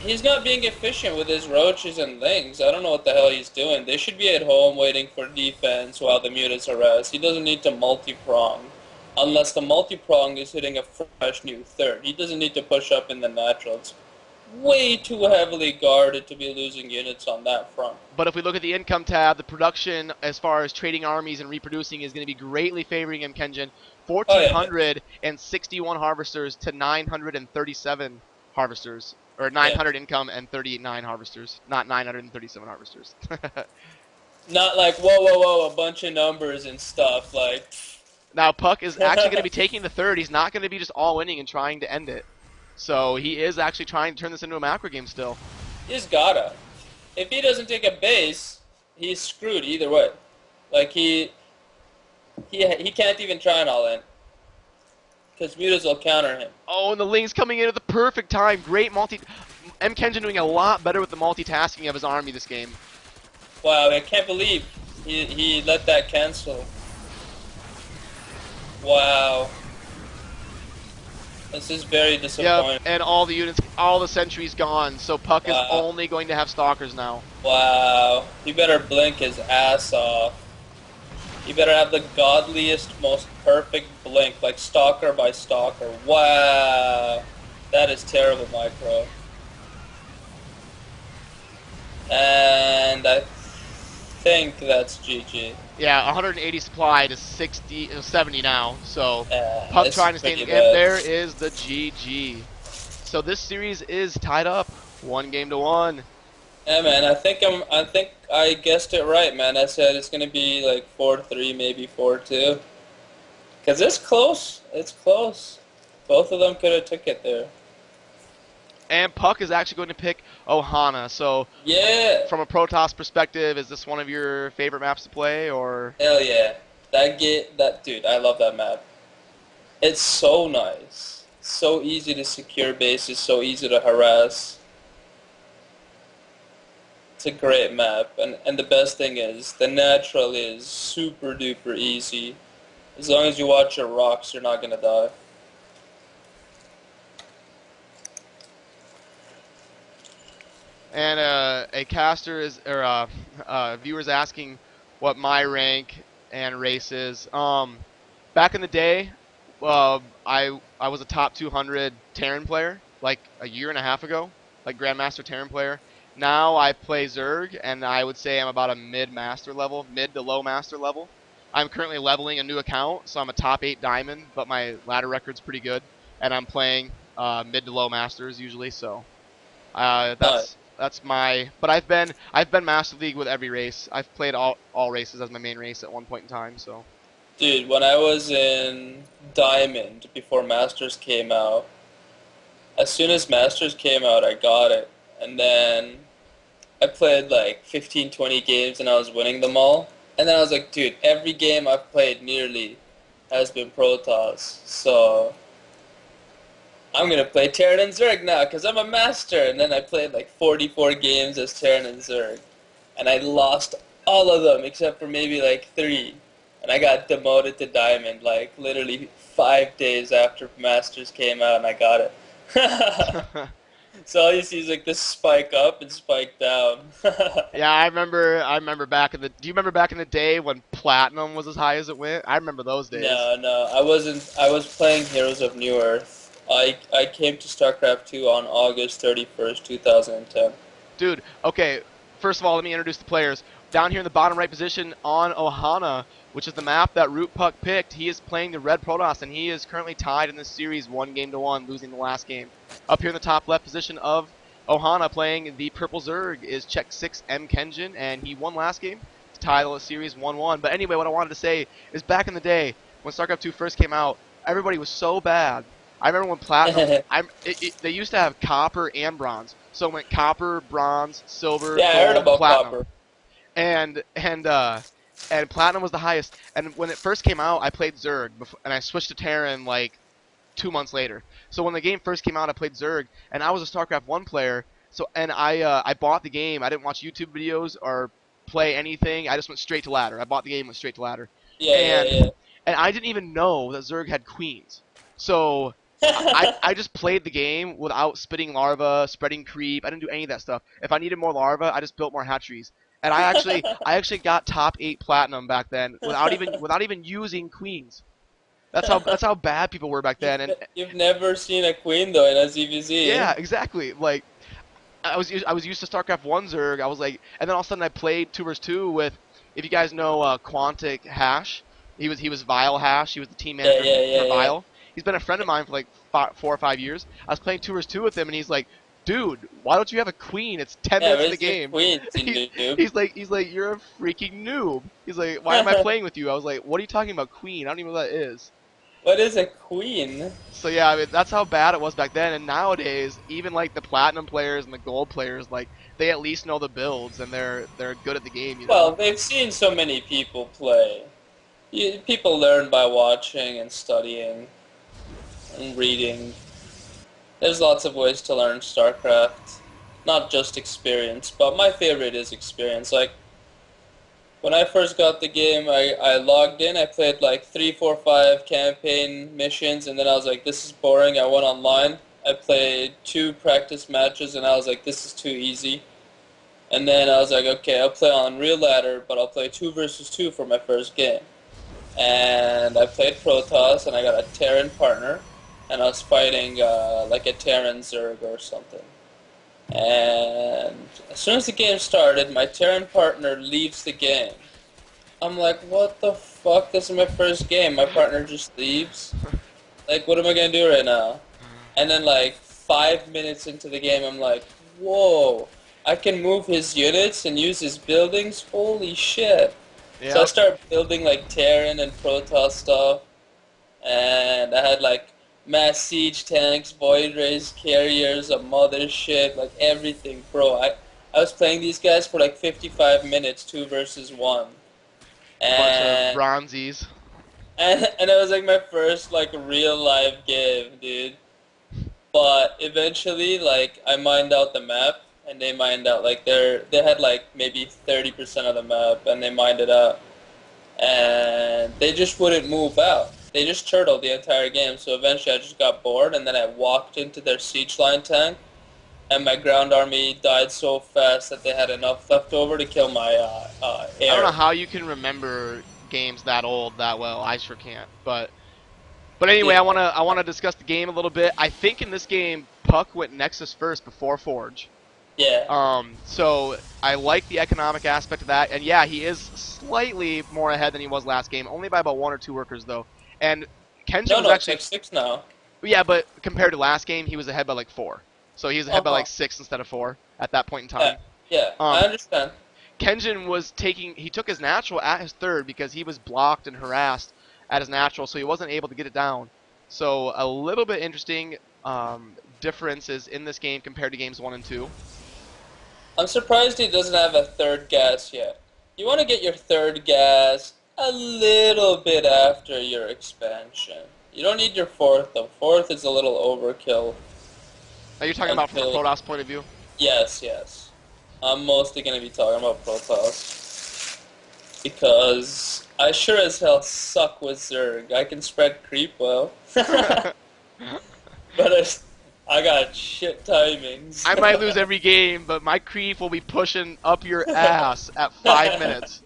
A: He's not being efficient with his roaches and lings. I don't know what the hell he's doing. They should be at home waiting for defense while the Mutas harass. He doesn't need to multi-prong. Unless the multi-prong is hitting a fresh new third. He doesn't need to push up in the natural. It's way too heavily guarded to be losing units on that front.
B: But if we look at the income tab, the production as far as trading armies and reproducing is going to be greatly favoring MKengyn. 1,461 harvesters to 937 harvesters. Or 900 income and 39 harvesters. Not 937 harvesters.
A: Not like, whoa, a bunch of numbers and stuff. Like.
B: Now, Puck is actually going to be taking the third. He's not going to be just all-winning and trying to end it. So he is actually trying to turn this into a macro game still.
A: He's gotta. If he doesn't take a base, he's screwed either way. Like, he can't even try an all-in. Because Mutas will counter him.
B: Oh, and the Ling's coming in at the perfect time. Great MKengyn doing a lot better with the multitasking of his army this game.
A: Wow, I can't believe he let that cancel. Wow. This is very
B: Yep,
A: disappointing.
B: and all the units, all the sentries gone, so Puck is
A: Wow.
B: only going to have stalkers now.
A: Wow. He better blink his ass off. He better have the godliest, most perfect blink, like stalker by stalker. Wow. That is terrible, micro. And I think that's GG.
B: Yeah, 180 supply to 70 now, so Puck
A: This is
B: trying to stay in the
A: pretty
B: game.
A: bad.
B: There is the GG. So this series is tied up, 1-1.
A: Yeah, man. I think I guessed it right, man. I said it's gonna be like 4-3, maybe 4-2. Cause it's close. It's close. Both of them could have took it there.
B: And Puck is actually going to pick Ohana. So,
A: Yeah.
B: from a Protoss perspective, is this one of your favorite maps to play, or?
A: Hell yeah. That dude. I love that map. It's so nice. So easy to secure bases. So easy to harass. It's a great map, and the best thing is the natural is super duper easy. As long as you watch your rocks, you're not gonna die.
B: And a caster is, or viewers asking what my rank and race is. Back in the day, I was a top 200 Terran player, like a year and a half ago, like Grandmaster Terran player. Now I play Zerg, and I would say I'm about a mid-master level, mid to low master level. I'm currently leveling a new account, so I'm a top 8 diamond, but my ladder record's pretty good, and I'm playing mid to low masters usually, so
A: Nice.
B: that's my. But I've been Master League with every race. I've played all races as my main race at one point in time. So
A: Dude, when I was in Diamond before Masters came out, as soon as Masters came out, I got it. And then I played like 15, 20 games and I was winning them all. And then I was like, dude, every game I've played nearly has been Protoss. So I'm going to play Terran and Zerg now because I'm a master. And then I played like 44 games as Terran and Zerg. And I lost all of them except for maybe like 3. And I got demoted to Diamond like literally 5 days after Masters came out and I got it. So all you see is like this spike up and spike down.
B: yeah, I remember back in the. Do you remember back in the day when platinum was as high as it went? I remember those days.
A: No, no, I wasn't. I was playing Heroes of New Earth. I came to StarCraft 2 on August 31st, 2010.
B: Dude, okay, first of all, let me introduce the players. Down here in the bottom right position on Ohana, which is the map that ROOTPUck picked, he is playing the red Protoss, and he is currently tied in this series 1-1, losing the last game. Up here in the top left position of Ohana playing the purple Zerg is xSixMkengyn, and he won last game to tie the series 1-1. But anyway, what I wanted to say is back in the day, when StarCraft 2 first came out, everybody was so bad. I remember when Platinum, they used to have copper and bronze. So it went copper, bronze, silver,
A: Yeah, I heard
B: gold,
A: about
B: platinum.
A: Copper.
B: And platinum was the highest. And when it first came out, I played Zerg, and I switched to Terran like 2 months later. So when the game first came out, I played Zerg, and I was a StarCraft 1 player. So and I bought the game. I didn't watch YouTube videos or play anything. I just went straight to ladder. I bought the game, went straight to ladder,
A: Yeah, yeah,
B: and
A: yeah.
B: and I didn't even know that Zerg had queens. So I just played the game without spitting larva, spreading creep. I didn't do any of that stuff. If I needed more larva, I just built more hatcheries. And I actually got top 8 platinum back then without even using queens. That's how bad people were back then. And
A: You've never seen a queen though in a ZVZ.
B: yeah, exactly. Like I was used to StarCraft 1 Zerg. I was like, and then all of a sudden I played 2 vs 2 with, if you guys know Quantic Hash. He was Vile Hash. He was the team
A: Yeah,
B: manager
A: yeah,
B: for
A: yeah, yeah.
B: Vile. He's been a friend of mine for like 4 or 5 years. I was playing 2 vs 2 with him, and he's like, "Dude, why don't you have a queen? It's 10
A: Yeah,
B: minutes in the
A: where's your
B: game."
A: queens, you
B: He,
A: noob?
B: he's like, "You're a freaking noob." He's like, "Why am I playing with you?" I was like, "What are you talking about, queen? I don't even know what that is."
A: What is a queen?
B: So yeah, I mean that's how bad it was back then. And nowadays, even like the platinum players and the gold players, like they at least know the builds and they're good at the game, you
A: Well,
B: know.
A: they've seen so many people play. People learn by watching and studying and reading. There's lots of ways to learn StarCraft. Not just experience, but my favorite is experience. Like, when I first got the game, I logged in. I played like 3, 4, 5 campaign missions, and then I was like, this is boring. I went online. I played 2 practice matches, and I was like, this is too easy. And then I was like, okay, I'll play on real ladder, but I'll play 2 versus 2 for my first game. And I played Protoss, and I got a Terran partner, and I was fighting like a Terran Zerg or something. And as soon as the game started, my Terran partner leaves the game. I'm like, what the fuck? This is my first game. My partner just leaves. Like, what am I gonna do right now? And then like 5 minutes into the game, I'm like, whoa, I can move his units and use his buildings? Holy shit.
B: Yeah.
A: So I started building like Terran and Protoss stuff, and I had like mass siege tanks, void rays carriers, a mothership, like everything, bro. I was playing these guys for like 55 minutes, 2 versus 1.
B: Bunch of
A: And
B: bronzies.
A: and it was like my first like real live game, dude. But eventually, like, I mined out the map, and they mined out like they had like maybe 30% of the map, and they mined it out, and they just wouldn't move out. They just turtled the entire game. So eventually, I just got bored, and then I walked into their siege line tank, and my ground army died so fast that they had enough left over to kill my air.
B: I don't know how you can remember games that old that well. I sure can't. But anyway,
A: Yeah.
B: I wanna discuss the game a little bit. I think in this game, Puck went Nexus first before Forge.
A: Yeah.
B: So I like the economic aspect of that, and yeah, he is slightly more ahead than he was last game, only by about 1 or 2 workers though. And Kenshin
A: No,
B: was
A: no,
B: actually
A: it's like 6 now.
B: yeah, but compared to last game, he was ahead by like 4. So he was ahead by
A: Uh-huh.
B: like 6 instead of 4 at that point in
A: Yeah,
B: time.
A: yeah, I understand.
B: Kenjin was he took his natural at his 3rd because he was blocked and harassed at his natural, so he wasn't able to get it down. So a little bit interesting differences in this game compared to games 1 and 2.
A: I'm surprised he doesn't have a 3rd gas yet. You want to get your 3rd gas a little bit after your expansion. You don't need your 4th though. 4th is a little overkill.
B: Now you're talking about from a
A: Until-
B: Protoss point of view?
A: Yes, yes. I'm mostly going to be talking about Protoss. Because I sure as hell suck with Zerg. I can spread creep well. But I got shit timings.
B: I might lose every game, but my creep will be pushing up your ass at 5 minutes.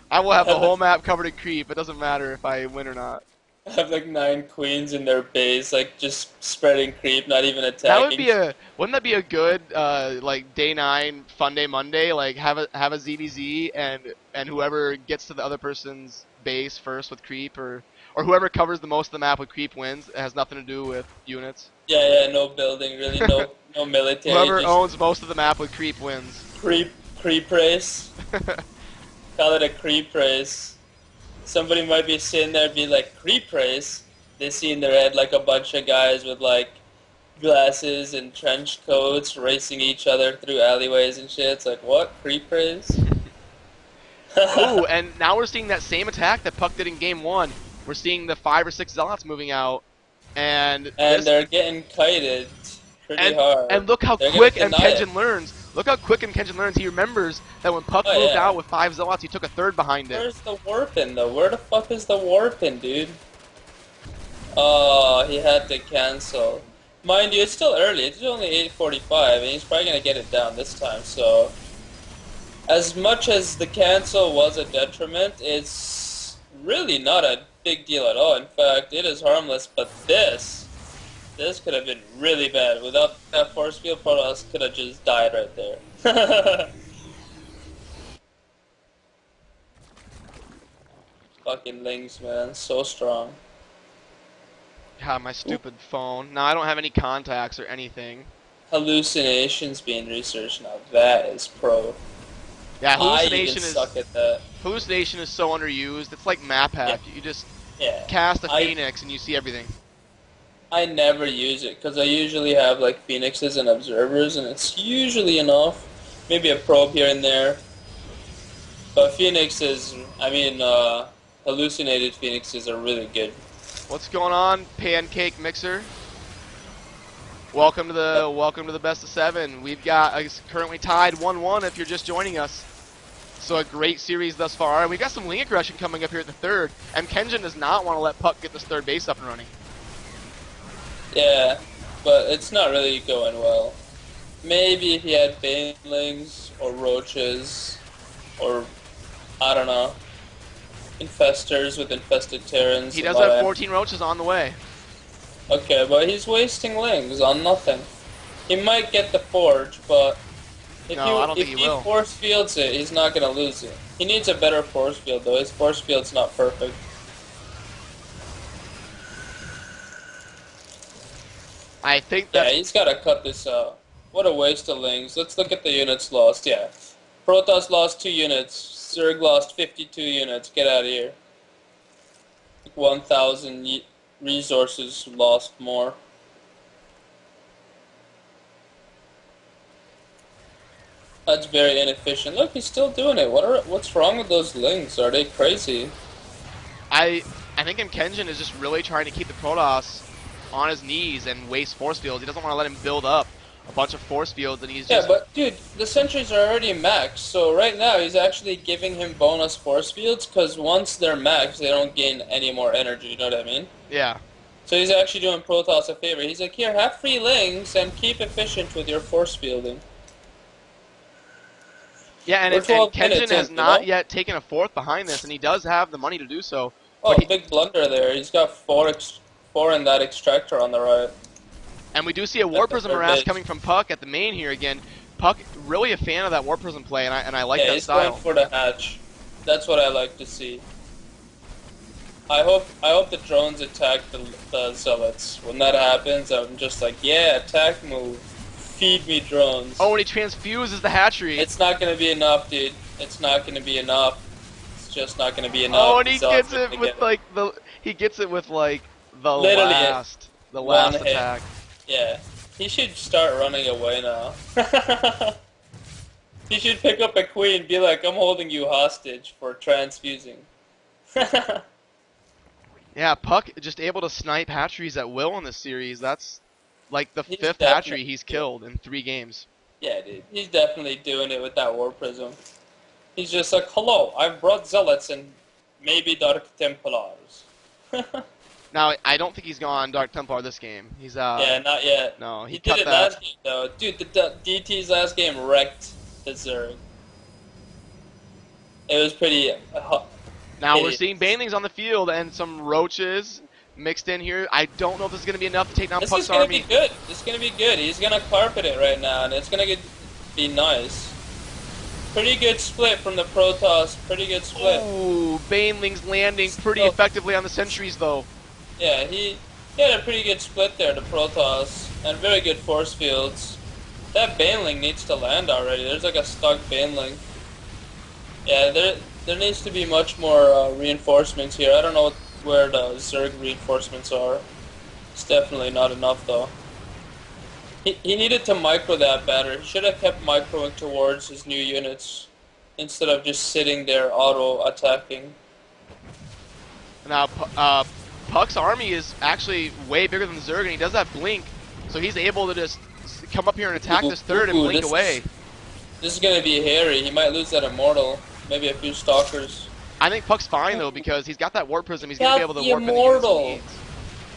B: I will have the whole map covered in creep. It doesn't matter if I win or not.
A: I have like 9 queens in their base, like just spreading creep, not even attacking.
B: That would be wouldn't that be a good like day 9 fun day Monday? Like have a ZVZ and whoever gets to the other person's base first with creep or whoever covers the most of the map with creep wins. It has nothing to do with units.
A: Yeah, no building really, no military.
B: Whoever
A: just
B: owns most of the map with creep wins.
A: creep race. Call it a creep race. Somebody might be sitting there and be like, creep race? They see in their head like a bunch of guys with like glasses and trench coats racing each other through alleyways and shit. It's like, what? Creep race?
B: Ooh, and now we're seeing that same attack that Puck did in game 1. We're seeing the 5 or 6 zealots moving out, and
A: they're getting kited pretty hard.
B: And look how
A: They're
B: quick
A: gonna
B: and
A: deny it.
B: Kenjin learns. Look how quick and Kenjin learns. He remembers that when Puck
A: Oh,
B: moved
A: yeah.
B: out with 5 zealots, he took a 3rd behind it.
A: Where's the warping though? Where the fuck is the warping, dude? Oh, he had to cancel. Mind you, it's still early. It's only 8:45, and he's probably gonna get it down this time. So, as much as the cancel was a detriment, it's really not a big deal at all. In fact, it is harmless. But this could have been really bad. Without that force field, Protoss could have just died right there. Fucking Lings, man, so strong.
B: God, my stupid phone. Now I don't have any contacts or anything.
A: Hallucinations being researched now. That is pro.
B: Yeah,
A: I even
B: hallucination is
A: suck at that.
B: hallucination is so underused. It's like map hack.
A: Yeah.
B: You just
A: Yeah.
B: cast a phoenix and you see everything.
A: I never use it because I usually have like phoenixes and observers, and it's usually enough. Maybe a probe here and there. But phoenixes, hallucinated phoenixes are really good.
B: What's going on, Pancake Mixer? Welcome to the best of 7. We've got currently tied 1-1 if you're just joining us. So a great series thus far, and we've got some link aggression coming up here at the third. MKengyn does not want to let Puck get this third base up and running.
A: Yeah, but it's not really going well. Maybe if he had banelings or roaches or, I don't know, infestors with infested Terrans.
B: He does have 14 roaches on the way.
A: Okay, but he's wasting lings on nothing. He might get the forge, but if he force fields it, he's not going to lose it. He needs a better force field, though. His force field's not perfect.
B: I think that...
A: Yeah, he's got to cut this out. What a waste of lings. Let's look at the units lost. Yeah. Protoss lost 2 units. Zerg lost 52 units. Get out of here. 1,000 resources lost more. That's very inefficient. Look, he's still doing it. What's wrong with those lings? Are they crazy?
B: I think MKengyn is just really trying to keep the Protoss on his knees and waste force fields. He doesn't want to let him build up a bunch of force fields, and he's just...
A: Yeah, but dude, the sentries are already maxed, so right now he's actually giving him bonus force fields, because once they're maxed, they don't gain any more energy, you know what I mean?
B: Yeah.
A: So he's actually doing Protoss a favor. He's like, here, have free lings, and keep efficient with your force fielding.
B: Yeah, and MKengyn has not yet taken a fourth behind this, and he does have the money to do so.
A: Oh, big blunder there. He's got four in that extractor on the right.
B: And we do see a War Prism harass coming from Puck at the main here again. Puck, really a fan of that War Prism play, and I like that style.
A: Yeah, he's going for the hatch. That's what I like to see. I hope the drones attack the Zealots. When that happens, I'm just like, yeah, attack move. Feed me drones.
B: Oh, and he transfuses the hatchery.
A: It's not going to be enough, dude. It's not going to be enough. It's just not going to be enough.
B: Oh, and he gets it with the last attack.
A: Yeah, he should start running away now. He should pick up a queen and be like, I'm holding you hostage for transfusing.
B: Yeah, Puck just able to snipe hatcheries at will in this series. That's like the 5th hatchery he's killed in 3 games.
A: Yeah, dude. He's definitely doing it with that War Prism. He's just like, hello, I've brought Zealots and maybe Dark Templars.
B: Now, I don't think he's gone Dark Templar this game. He's
A: yeah, not yet.
B: No, he
A: did it last game, though. Dude, the DT's last game wrecked the Zerg. It was pretty...
B: now we're seeing banelings on the field and some roaches mixed in here. I don't know if this is going to be enough to take down Puck's army.
A: This is going to be good. This is going to be good. He's going to carpet it right now, and it's going to be nice. Pretty good split from the Protoss. Pretty good split.
B: Ooh, banelings landing pretty effectively on the sentries, though.
A: Yeah, he had a pretty good split there, the Protoss, and very good force fields. That baneling needs to land already. There's like a stuck baneling. Yeah, there needs to be much more reinforcements here. I don't know where the Zerg reinforcements are. It's definitely not enough, though. He needed to micro that better. He should have kept microing towards his new units instead of just sitting there auto-attacking.
B: Now, Puck's army is actually way bigger than the Zerg, and he does have Blink, so he's able to just come up here and attack this third and blink away.
A: This is going to be hairy. He might lose that Immortal, maybe a few Stalkers.
B: I think Puck's fine, though, because he's got that War Prism. He's going to be able to warp in the
A: Immortal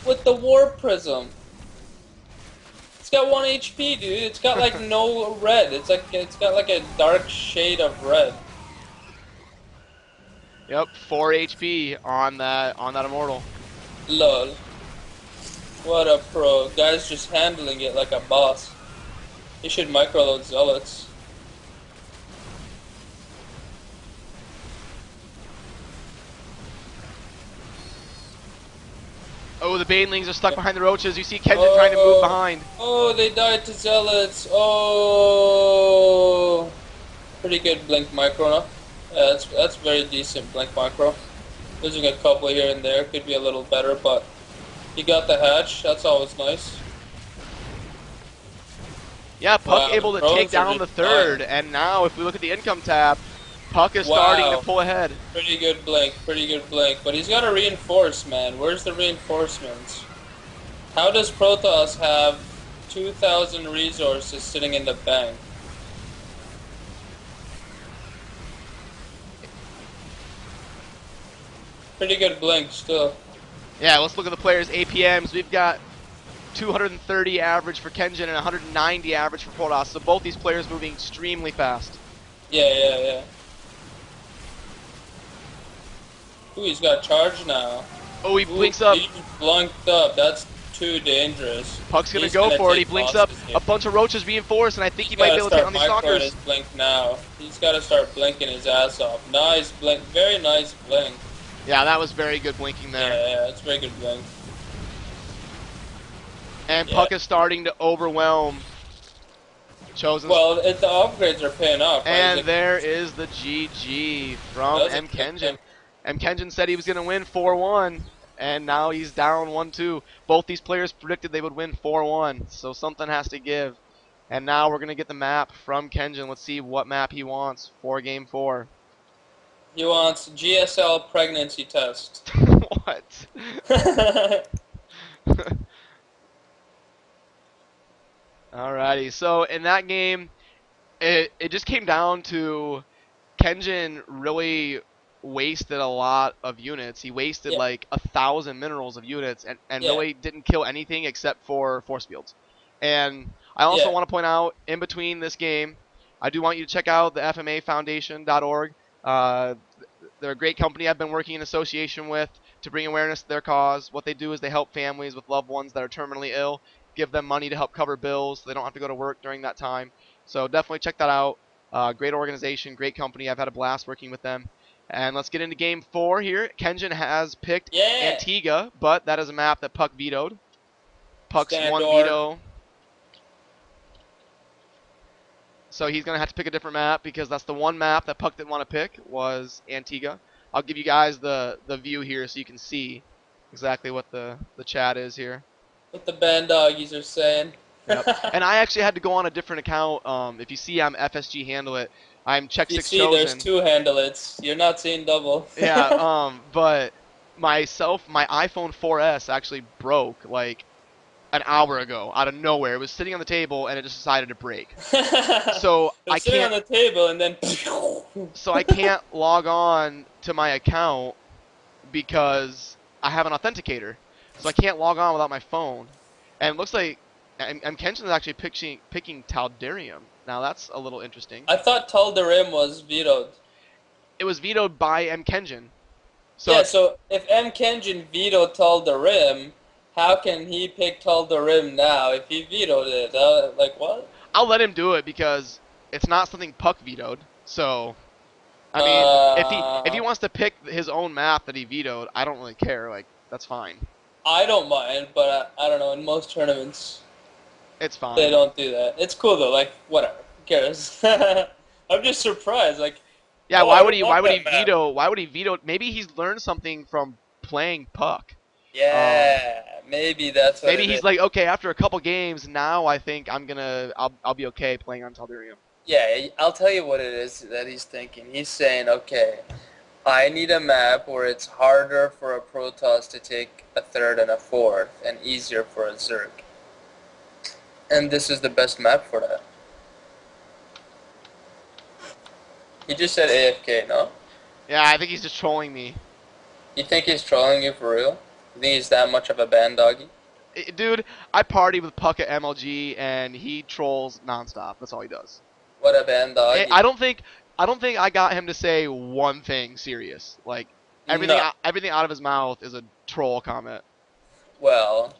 A: with the War Prism. It's got 1 HP, dude. It's got like no red. It's got like a dark shade of red.
B: Yep, 4 HP on that Immortal.
A: Lol. What a pro. Guy's just handling it like a boss. He should microload Zealots.
B: Oh, the banelings are stuck behind the roaches. You see Kengyn trying to move behind.
A: Oh, they died to Zealots. Oh. Pretty good blink micro, no? Yeah, that's very decent blink micro. Losing a couple here and there could be a little better, but he got the hatch. That's always nice.
B: Yeah, Puck able to take down the third, and now if we look at the income tab, Puck is starting to pull ahead.
A: Pretty good blink, but he's got to reinforce, man. Where's the reinforcements? How does Protoss have 2,000 resources sitting in the bank? Pretty good blink still.
B: Yeah, let's look at the players' APMs. We've got 230 average for Kenjin and 190 average for Protoss. So both these players moving extremely fast.
A: Yeah. Ooh, he's got charge now.
B: Oh, he
A: Ooh,
B: blinks up.
A: he just blinked up. That's too dangerous.
B: Puck's gonna
A: He's
B: go
A: gonna
B: for it. He
A: take
B: blinks up.
A: losses
B: A
A: here.
B: bunch of roaches reinforced, and I think he
A: He's
B: might be
A: gotta
B: able to take
A: start
B: on these
A: microing his
B: stalkers.
A: blink now. He's gotta start blinking his ass off. Nice blink. Very nice blink.
B: Yeah, that was very good blinking there.
A: Yeah, that's very good blink.
B: And
A: Yeah.
B: Puck is starting to overwhelm Chosen.
A: Well, the upgrades are paying off, right?
B: And
A: Like,
B: there is the GG from
A: that was a
B: MKengyn.
A: good
B: MKengyn said he was going to win 4-1, and now he's down 1-2. Both these players predicted they would win 4-1, so something has to give. And now we're going to get the map from Kenjin. Let's see what map he wants for Game 4.
A: He wants GSL pregnancy test.
B: What? Alrighty, so in that game, it just came down to Kenjin really wasted a lot of units. He wasted
A: Yeah.
B: like 1,000 minerals of units and
A: Yeah.
B: really didn't kill anything except for force fields. And I also
A: Yeah.
B: want to point out, in between this game, I do want you to check out the FMAfoundation.org. They're a great company I've been working in association with to bring awareness to their cause. What they do is they help families with loved ones that are terminally ill, give them money to help cover bills so they don't have to go to work during that time. So definitely check that out. Great organization, great company. I've had a blast working with them. And let's get into Game 4 here. Kenjin has picked
A: Yeah.
B: Antigua, but that is a map that Puck vetoed. Puck's
A: Stand
B: one
A: door.
B: veto. So he's going to have to pick a different map because that's the one map that Puck didn't want to pick was Antigua. I'll give you guys the view here so you can see exactly what the chat is here.
A: What the band doggies are saying.
B: Yep. And I actually had to go on a different account. If you see I'm FSG handle it, I'm check
A: You
B: 6
A: see,
B: chosen.
A: there's two handlets. You're not seeing double.
B: Yeah, but my iPhone 4S actually broke like an hour ago out of nowhere. It was sitting on the table and it just decided to break. So I
A: It's sitting on
B: can't
A: the table and then.
B: so I can't log on to my account because I have an authenticator. So I can't log on without my phone. And it looks like Kenshin is actually picking Taldarium. Now that's a little interesting.
A: I thought Tal'Darim was vetoed.
B: It was vetoed by Kenshin. So
A: yeah, so if MKengyn vetoed Tal'Darim, how can he pick Tal'Darim now if he vetoed it? Like, what?
B: I'll let him do it because it's not something Puck vetoed. So I mean, if he wants to pick his own map that he vetoed, I don't really care. Like, that's fine.
A: I don't mind, but I don't know. In most tournaments,
B: It's fine.
A: they don't do that. It's cool though. Like, whatever. Who cares? I'm just surprised. Like,
B: Yeah,
A: oh,
B: why
A: I
B: would
A: don't
B: he
A: want that map.
B: veto? Why would he veto? Maybe he's learned something from playing Puck.
A: Yeah, maybe that's what
B: Maybe
A: it
B: he's
A: is.
B: like, okay, after a couple games, now I think I'll be okay playing on Taldarium.
A: Yeah, I'll tell you what it is that he's thinking. He's saying, okay, I need a map where it's harder for a Protoss to take a third and a fourth, and easier for a Zerg. And this is the best map for that. He just said AFK, no?
B: Yeah, I think he's just trolling me.
A: You think he's trolling you for real? You think he's that much of a band doggy?
B: Dude, I party with Puck at MLG, and he trolls nonstop. That's all he does.
A: What a band doggy.
B: I don't think I got him to say one thing serious. Like everything
A: No.
B: everything out of his mouth is a troll comment.
A: Well,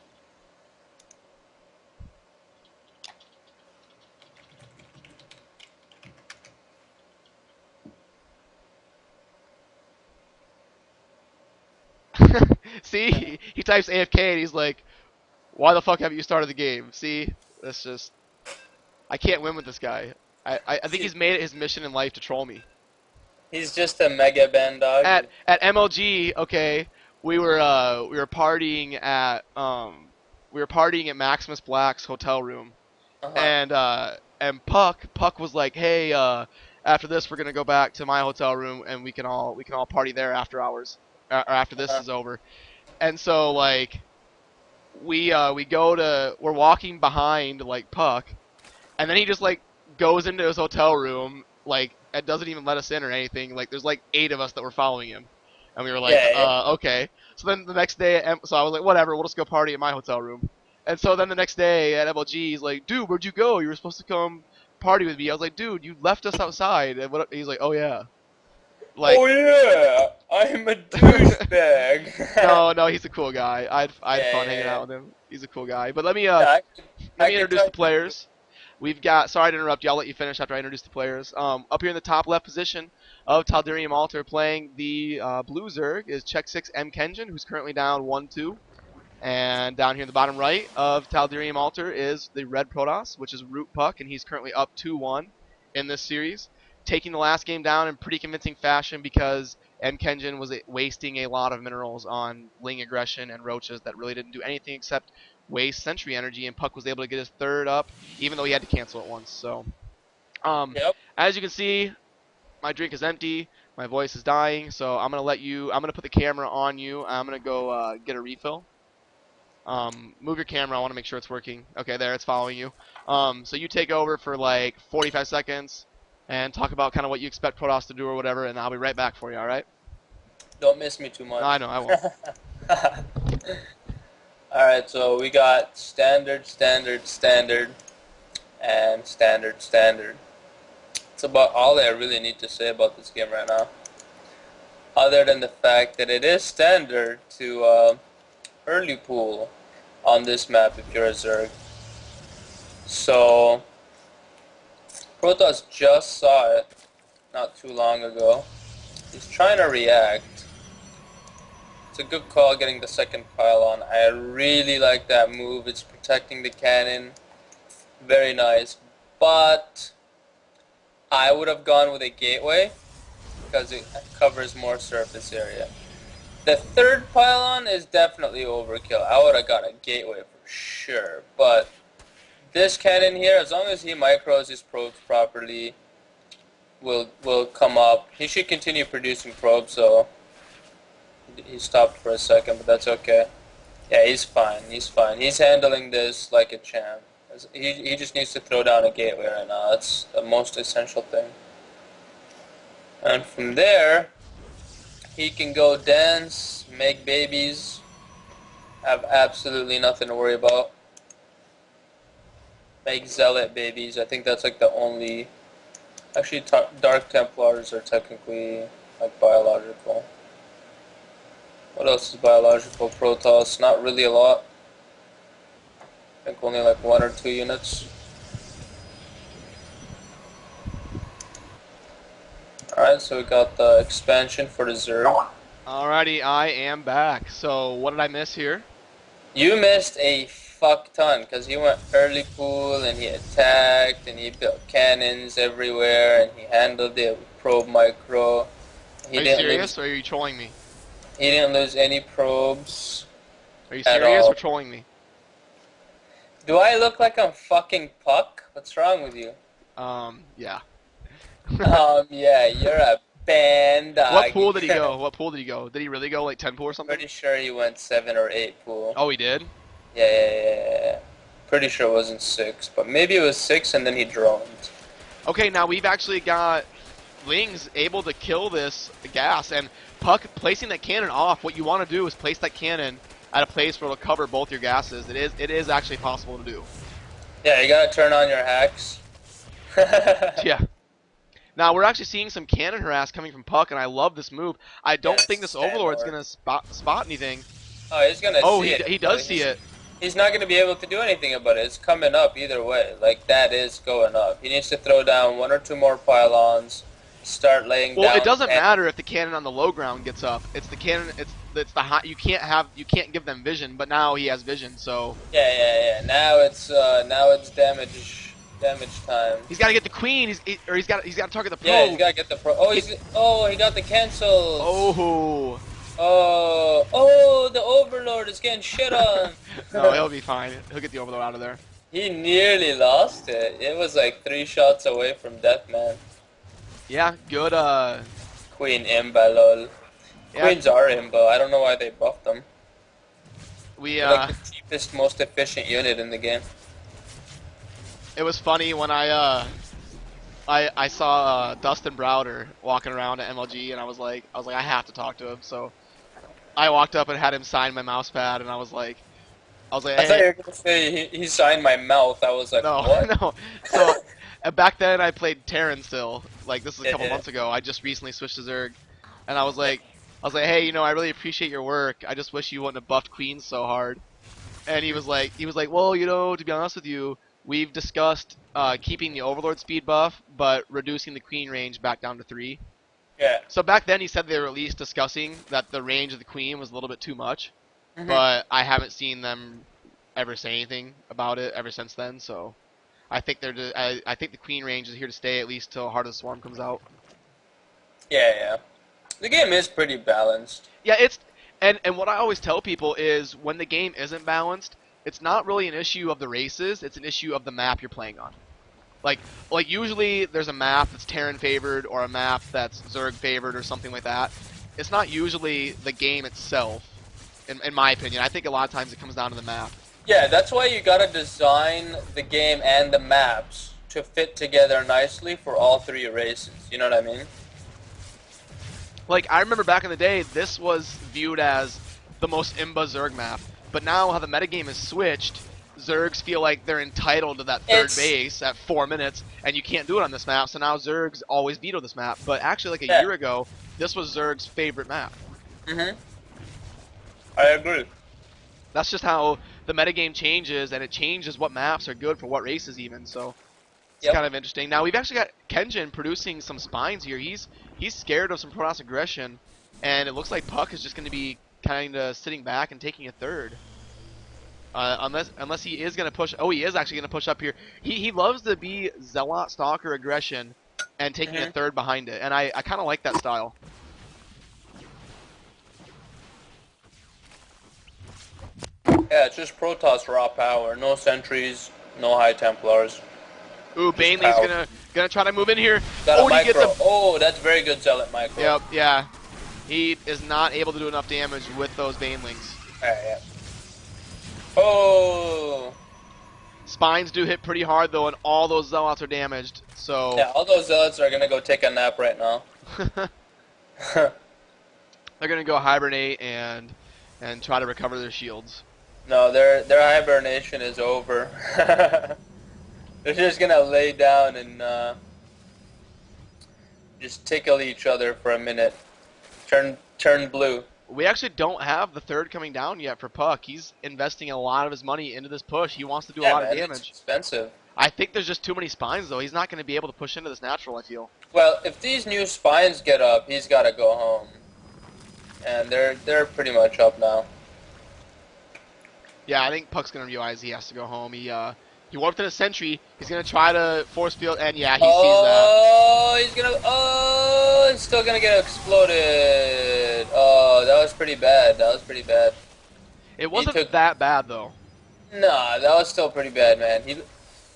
B: See, he types AFK and he's like, "Why the fuck haven't you started the game?" See, that's just I can't win with this guy. I think he's made it his mission in life to troll me.
A: he's just a mega band doggy.
B: At MLG, okay, we were partying at Maximus Black's hotel room.
A: Uh-huh.
B: And Puck was like, hey, after this we're gonna go back to my hotel room and we can all party there after hours, or after this is over. And so like we're walking behind like Puck, and then he just like goes into his hotel room, like, and doesn't even let us in or anything. Like there's like 8 of us that were following him, And we were like,
A: Yeah.
B: okay. So then the next day, so I was like, whatever, we'll just go party at my hotel room. And so then the next day at MLG, he's like, dude, where'd you go? You were supposed to come party with me. I was like, dude, you left us outside. And he's like, oh yeah. Like,
A: Oh yeah, I'm a douchebag.
B: no, no, he's a cool guy. I had fun hanging
A: Yeah.
B: out with him. He's a cool guy. But
A: Yeah,
B: let
A: I
B: me
A: could
B: introduce
A: tell
B: the players. We've got, sorry to interrupt you, I'll let you finish after I introduce the players. Up here in the top left position of Taldirium Altar playing the Blue Zerg is xSixMkengyn, who's currently down 1-2. And down here in the bottom right of Taldirium Altar is the Red Protoss, which is ROOTPUck, and he's currently up 2-1 in this series. Taking the last game down in pretty convincing fashion because Mkengyn was wasting a lot of minerals on Ling aggression and roaches that really didn't do anything except waste sentry energy, and Puck was able to get his third up, even though he had to cancel it once. So,
A: Yep.
B: as you can see, my drink is empty, my voice is dying, so I'm gonna put the camera on you. I'm gonna go get a refill. Move your camera. I want to make sure it's working. Okay, there, it's following you. So you take over for like 45 seconds and talk about kind of what you expect Protoss to do or whatever, and I'll be right back for you. All right?
A: Don't miss me too
B: No, I
A: much.
B: know, I won't.
A: Alright, so we got standard, standard, standard, and standard, standard. That's about all I really need to say about this game right now. Other than the fact that it is standard to early pool on this map if you're a Zerg. So, Protoss just saw it not too long ago. He's trying to react. It's a good call getting the second pylon. I really like that move. It's protecting the cannon. Very nice. But I would have gone with a gateway because it covers more surface area. The third pylon is definitely overkill. I would have got a gateway for sure. But this cannon here, as long as he micros his probes properly, will come up. He should continue producing probes, so he stopped for a second, but that's okay. Yeah, he's fine. He's fine. He's handling this like a champ. He just needs to throw down a gateway right now. That's the most essential thing. And from there, he can go dance, make babies, have absolutely nothing to worry about. Make zealot babies. I think that's like the only... Actually, Dark Templars are technically like biological. What else is biological? Protoss, not really a lot. I think only like 1 or 2 units. Alright, so we got the expansion for the Zerg.
B: Alrighty, I am back. So what did I miss here?
A: You missed a fuck ton, because he went early pool, and he attacked, and he built cannons everywhere, and he handled it with probe micro.
B: Are you serious, or are you trolling me?
A: He didn't lose any probes.
B: Are you
A: at
B: serious
A: all.
B: or trolling me?
A: Do I look like I'm fucking Puck? What's wrong with you?
B: Yeah.
A: Yeah, you're a band dog.
B: What pool did he go? What pool did he go? Did he really go like 10 pool or something?
A: Pretty sure he went 7 or 8 pool.
B: Oh, he did?
A: Yeah. Pretty sure it wasn't 6, but maybe it was 6 and then he droned.
B: Okay, now we've actually got Ling's able to kill this gas, and Puck placing that cannon off. What you want to do is place that cannon at a place where it'll cover both your gases. It is actually possible to do.
A: Yeah, you gotta turn on your hacks.
B: Yeah. Now we're actually seeing some cannon harass coming from Puck, and I love this move. I don't think this Overlord's gonna spot anything.
A: Oh, he's gonna see it.
B: He does see it.
A: He's not gonna be able to do anything about it. It's coming up either way. Like, that is going up. He needs to throw down 1 or 2 more pylons, start laying down.
B: Well, it doesn't matter if the cannon on the low ground gets up. It's the cannon. It's the high. You can't give them vision, but now he has vision. So
A: yeah. Now it's damage time.
B: he's got to get the queen. He's got to target the probe.
A: Yeah, he's gotta get the pro. He got the cancels. Oh, the Overlord is getting shit on.
B: No, he'll be fine. He'll get the Overlord out of there.
A: He nearly lost it. It was like 3 shots away from death, man.
B: Yeah, good.
A: Queen Imba, lol.
B: Yeah.
A: Queens are Imba. I don't know why they buffed them.
B: They're
A: like the cheapest, most efficient unit in the game.
B: It was funny when I I saw Dustin Browder walking around at MLG, and I have to talk to him. So I walked up and had him sign my mouse pad, and I was like,
A: I thought
B: hey,
A: you were gonna say he signed my mouth. I was like,
B: no,
A: what?
B: no. So back then I played Terran still. Like this is a couple
A: Yeah.
B: months ago. I just recently switched to Zerg, and I was like, hey, I really appreciate your work. I just wish you wouldn't have buffed Queen so hard. And he was like, well, to be honest with you, we've discussed keeping the Overlord speed buff, but reducing the Queen range back down to 3.
A: Yeah.
B: So back then he said they were at least discussing that the range of the Queen was a little bit too much,
A: Hmm.
B: but I haven't seen them ever say anything about it ever since then. So I think I think the Queen range is here to stay at least till Heart of the Swarm comes out.
A: Yeah, yeah. The game is pretty balanced.
B: Yeah, and what I always tell people is when the game isn't balanced, it's not really an issue of the races, it's an issue of the map you're playing on. Like like usually there's a map that's Terran favored or a map that's Zerg favored or something like that. It's not usually the game itself, in my opinion. I think a lot of times it comes down to the map.
A: Yeah, that's why you gotta design the game and the maps to fit together nicely for all three races. You know what I mean?
B: Like I remember back in the day, this was viewed as the most imba Zerg map. But now how the metagame is switched, Zergs feel like they're entitled to that third
A: It's
B: base at 4 minutes, and you can't do it on this map. So now Zergs always veto this map. But actually, like a
A: yeah.
B: year ago, this was Zerg's favorite map.
A: Mhm. I agree.
B: That's just how the metagame changes, and it changes what maps are good for what races even. So it's
A: Yep.
B: kind of interesting. Now we've actually got Kenjin producing some spines here. He's scared of some Protoss aggression, and it looks like Puck is just going to be kind of sitting back and taking a third. Unless he is going to push. Oh, he is actually going to push up here. He loves to be Zealot, Stalker, Aggression, and taking a third behind it. And I kind of like that style.
A: Yeah, it's just Protoss raw power. No sentries, no high Templars.
B: Ooh,
A: Just
B: Baneley's
A: power.
B: gonna try to move in here.
A: Got
B: Oh,
A: a
B: and he gets
A: micro.
B: a.
A: Oh, that's very good Zealot micro.
B: Yep, yeah. He is not able to do enough damage with those Banelings.
A: Yeah. Oh.
B: Spines do hit pretty hard though, and all those Zealots are damaged. So
A: Yeah, all those Zealots are gonna go take a nap right now.
B: they're gonna go hibernate and try to recover their shields.
A: No, their hibernation is over. They're just gonna lay down and just tickle each other for a minute. Turn blue.
B: We actually don't have the third coming down yet for Puck. He's investing a lot of his money into this push. He wants to do a
A: Yeah,
B: lot
A: man,
B: of
A: it's
B: damage.
A: expensive.
B: I think there's just too many spines though. He's not going to be able to push into this natural, I feel.
A: Well, if these new spines get up, he's gotta go home. And they're pretty much up now.
B: Yeah, I think Puck's going to realize he has to go home. He warped in a sentry. He's going to try to force field, and yeah, he sees that.
A: Oh, he's gonna. Oh, he's still gonna get exploded. Oh, that was pretty bad. That was pretty bad.
B: It wasn't
A: took-
B: that bad though.
A: Nah, that was still pretty bad, man.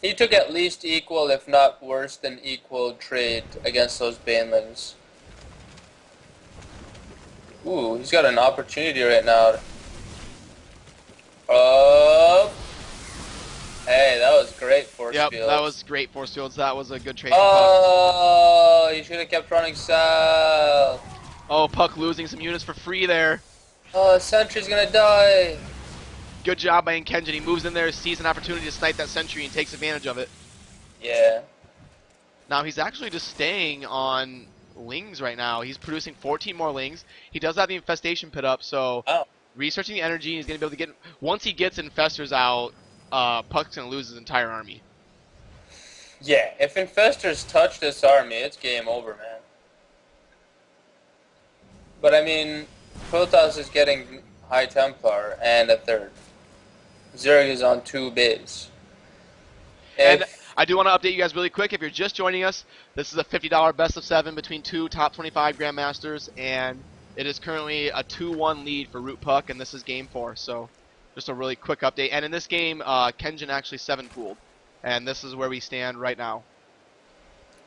A: He took at least equal, if not worse than equal, trade against those Banelings. Ooh, he's got an opportunity right now. Oh. Hey, that was great force
B: Yep,
A: field.
B: that was great force fields. That was a good trade for Puck.
A: Oh, you should have kept running south.
B: Oh, Puck losing some units for free there.
A: Oh, Sentry's gonna die.
B: Good job by MKengyn. He moves in there, sees an opportunity to snipe that sentry, and takes advantage of it.
A: Yeah.
B: Now he's actually just staying on Lings right now. He's producing 14 more Lings. He does have the Infestation pit up, so
A: Oh.
B: researching the energy, he's going to be able to get... Once he gets Infestors out, Puck's going to lose his entire army.
A: Yeah, if Infestors touch this army, it's game over, man. But I mean, Protoss is getting High Templar and a third. Zerg is on 2 base.
B: And I do want to update you guys really quick. If you're just joining us, this is a $50 best of 7 between 2 top 25 Grandmasters, and it is currently a 2-1 lead for ROOTPUck, and this is game 4. So just a really quick update. And in this game, Kenjin actually 7-pooled, and this is where we stand right now.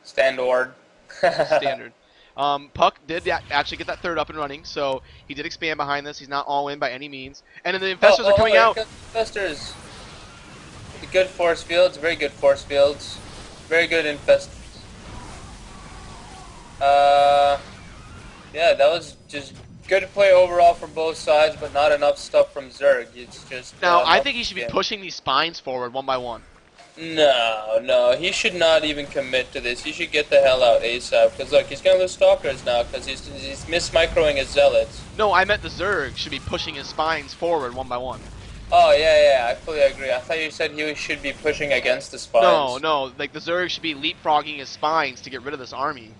A: Standard.
B: Standard. Puck did actually get that third up and running, so he did expand behind this. He's not all in by any means. And then the Infestors are coming out.
A: Infestors. Good force fields, very good force fields. Very good Infestors. Uh, yeah, that was just good play overall from both sides, but not enough stuff from Zerg. It's just
B: Now, I
A: not
B: think he should be
A: game.
B: pushing these spines forward one by one.
A: No, no, he should not even commit to this. He should get the hell out ASAP. Because look, he's gonna lose stalkers now because he's mismicroing his zealots.
B: No, I meant the Zerg should be pushing his spines forward one by one.
A: Oh yeah, I fully agree. I thought you said he should be pushing against the spines.
B: No, no, like the Zerg should be leapfrogging his spines to get rid of this army.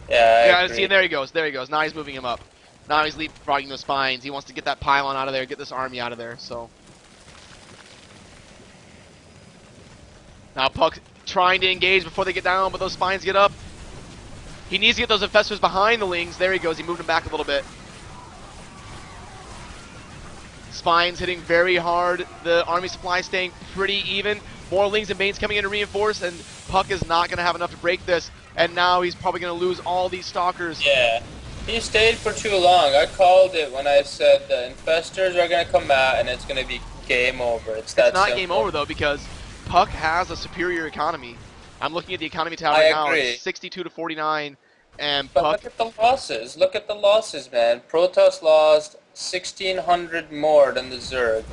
A: Yeah, I
B: Yeah,
A: agree.
B: see, there he goes, there he goes. Now he's moving him up. Now he's leapfrogging those spines. He wants to get that pylon out of there, get this army out of there, so. Now Puck trying to engage before they get down, but those spines get up. He needs to get those infestors behind the Lings. There he goes, he moved him back a little bit. Spines hitting very hard. The army supply staying pretty even. More Lings and Banes coming in to reinforce, and Puck is not going to have enough to break this. And now he's probably going to lose all these stalkers.
A: Yeah, he stayed for too long. I called it when I said the infestors are going to come out and it's going to be game over. It's that
B: It's not
A: simple.
B: game over, though, because Puck has a superior economy. I'm looking at the economy tab
A: I
B: right now.
A: agree.
B: It's 62 to 49, and
A: But
B: Puck...
A: look at the losses. Look at the losses, man. Protoss lost 1,600 more than the Zerg.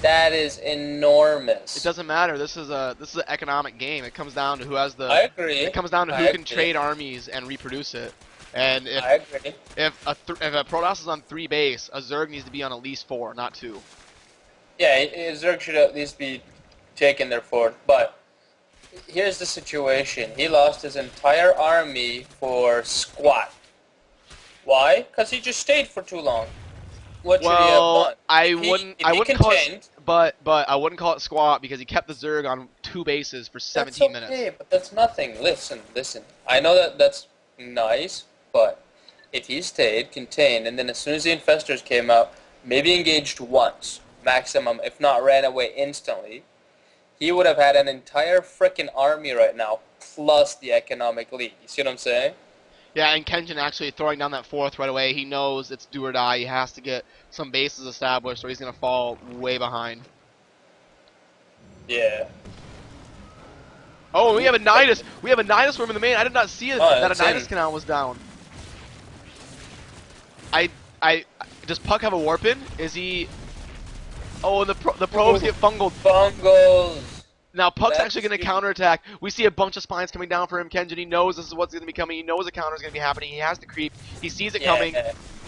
A: That is enormous.
B: It doesn't matter. This is an economic game. It comes down to who has the...
A: I agree.
B: It comes down to
A: I
B: who can
A: agree.
B: trade armies and reproduce it. And
A: I agree.
B: if a Protoss is on 3 base, a Zerg needs to be on at least 4, not 2.
A: Yeah, Zerg should at least be taking their fort. But here's the situation. He lost his entire army for squat. Why? Because he just stayed for too long. What should he have
B: Well,
A: done?
B: I
A: If
B: wouldn't
A: he
B: call it,
A: contained,
B: but I wouldn't call it squat because he kept the Zerg on 2 bases for 17
A: that's okay,
B: minutes.
A: but that's nothing. Listen. I know that that's nice, but if he stayed, contained, and then as soon as the infestors came out, maybe engaged once, maximum, if not ran away instantly, he would have had an entire frickin' army right now, plus the economic lead. You see what I'm saying?
B: Yeah, and Kenjin actually throwing down that 4th right away. He knows it's do or die. He has to get some bases established or he's going to fall way behind.
A: Yeah.
B: Oh, we have a Nidus. We have a Nidus worm in the main. I did not see it,
A: Oh,
B: that
A: it's
B: a Nidus
A: in.
B: canal was down. Does Puck have a warp in? Is he... Oh, and the probes get fungled.
A: Bungles.
B: Now, Puck's
A: That's
B: actually going to
A: stupid.
B: counterattack. We see a bunch of spines coming down for him, Kenjin. He knows this is what's going to be coming. He knows a counter is going to be happening. He has to creep. He sees it coming.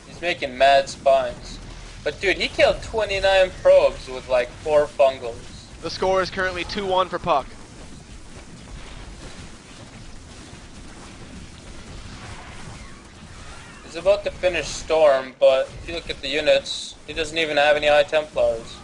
A: He's making mad spines. But dude, he killed 29 probes with like 4 fungals.
B: The score is currently 2-1 for Puck.
A: He's about to finish Storm, but if you look at the units, he doesn't even have any High Templars.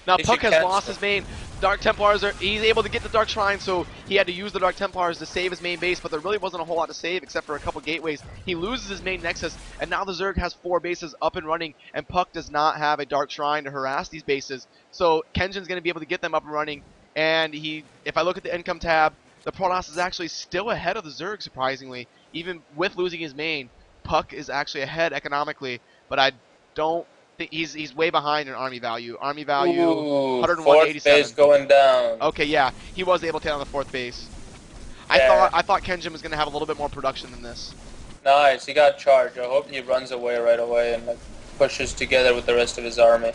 B: Now,
A: He
B: Puck
A: should
B: has
A: cancel.
B: lost his main. Dark Templars he's able to get the Dark Shrine, so he had to use the Dark Templars to save his main base, but there really wasn't a whole lot to save except for a couple gateways. He loses his main Nexus, and now the Zerg has 4 bases up and running, and Puck does not have a Dark Shrine to harass these bases. So Kenjin's going to be able to get them up and running, and if I look at the income tab, the Protoss is actually still ahead of the Zerg, surprisingly. Even with losing his main, Puck is actually ahead economically, but I don't think he's way behind in army value. Army value,
A: Ooh,
B: 101
A: fourth
B: to 87.
A: base going down.
B: Okay, yeah, he was able to hit on the 4th base.
A: Yeah.
B: I thought Kenjin was gonna have a little bit more production than this.
A: Nice, he got charged. I hope he runs away right away and like, pushes together with the rest of his army.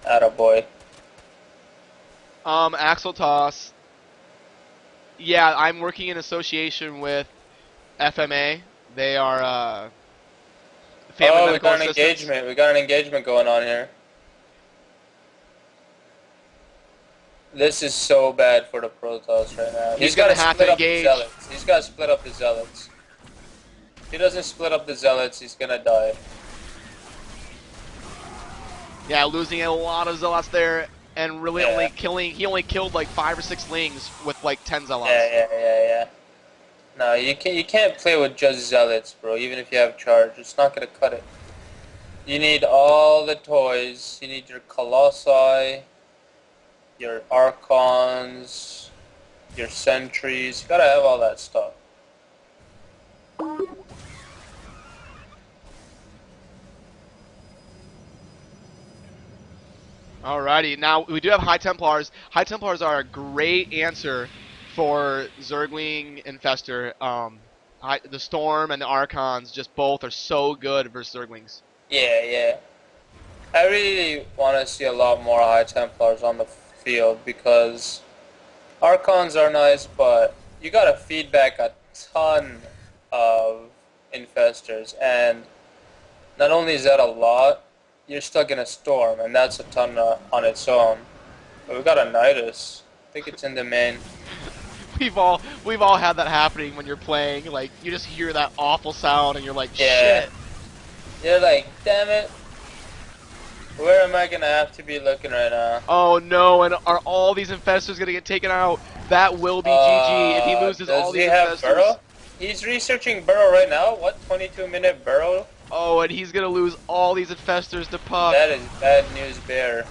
A: Attaboy.
B: Axel Toss. Yeah, I'm working in association with FMA. They are Family
A: Oh, we
B: Medical
A: got an
B: Assistance.
A: engagement. We got an engagement going on here. This is so bad for the Protoss right now.
B: He's
A: got
B: gonna
A: to
B: have
A: split
B: to
A: up the
B: engage.
A: Zealots. He's got to split up the Zealots. If he doesn't split up the Zealots, he's gonna die.
B: Yeah, losing a lot of Zealots there, and really
A: Yeah.
B: he only killed like 5 or 6 Lings with like 10 Zealots.
A: Yeah. No, you can't play with just Zealots, bro. Even if you have charge, it's not gonna cut it. You need all the toys. You need your Colossi, your Archons, your Sentries. You gotta have all that stuff.
B: Alrighty, now we do have High Templars. High Templars are a great answer for Zergling and Fester. The Storm and the Archons just both are so good versus Zerglings.
A: Yeah, yeah. I really want to see a lot more High Templars on the field because Archons are nice, but you gotta feed back a ton of Infestors, and not only is that a lot, you're stuck in a Storm, and that's a ton on its own. But we got a Nidus. I think it's in the main.
B: We've all had that happening when you're playing. Like you just hear that awful sound and you're like,
A: Yeah.
B: shit.
A: You're like, damn it. Where am I gonna have to be looking right now?
B: Oh no! And are all these Infestors gonna get taken out? That will be GG if he loses all these
A: Does he have
B: Infestors.
A: Burrow? He's researching Burrow right now. What, 22-minute Burrow?
B: Oh, and he's gonna lose all these Infestors to Puck.
A: That is bad news, Bear.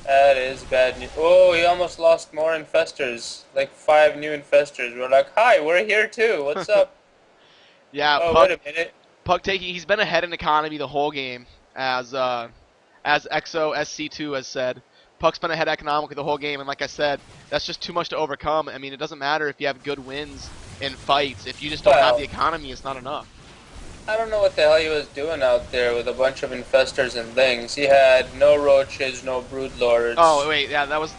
A: That is bad news. Oh, he almost lost more Infestors. Like 5 new Infestors. We're like, hi, we're here too. What's up?
B: Yeah,
A: Oh,
B: Puck,
A: wait a minute.
B: Puck he's been ahead in economy the whole game, as SC2 has said. Puck's been ahead economically the whole game, and like I said, that's just too much to overcome. I mean, it doesn't matter if you have good wins in fights. If you just don't have the economy, it's not enough.
A: I don't know what the hell he was doing out there with a bunch of Infestors and Lings. He had no Roaches, no Broodlords.
B: Oh, wait, yeah, that was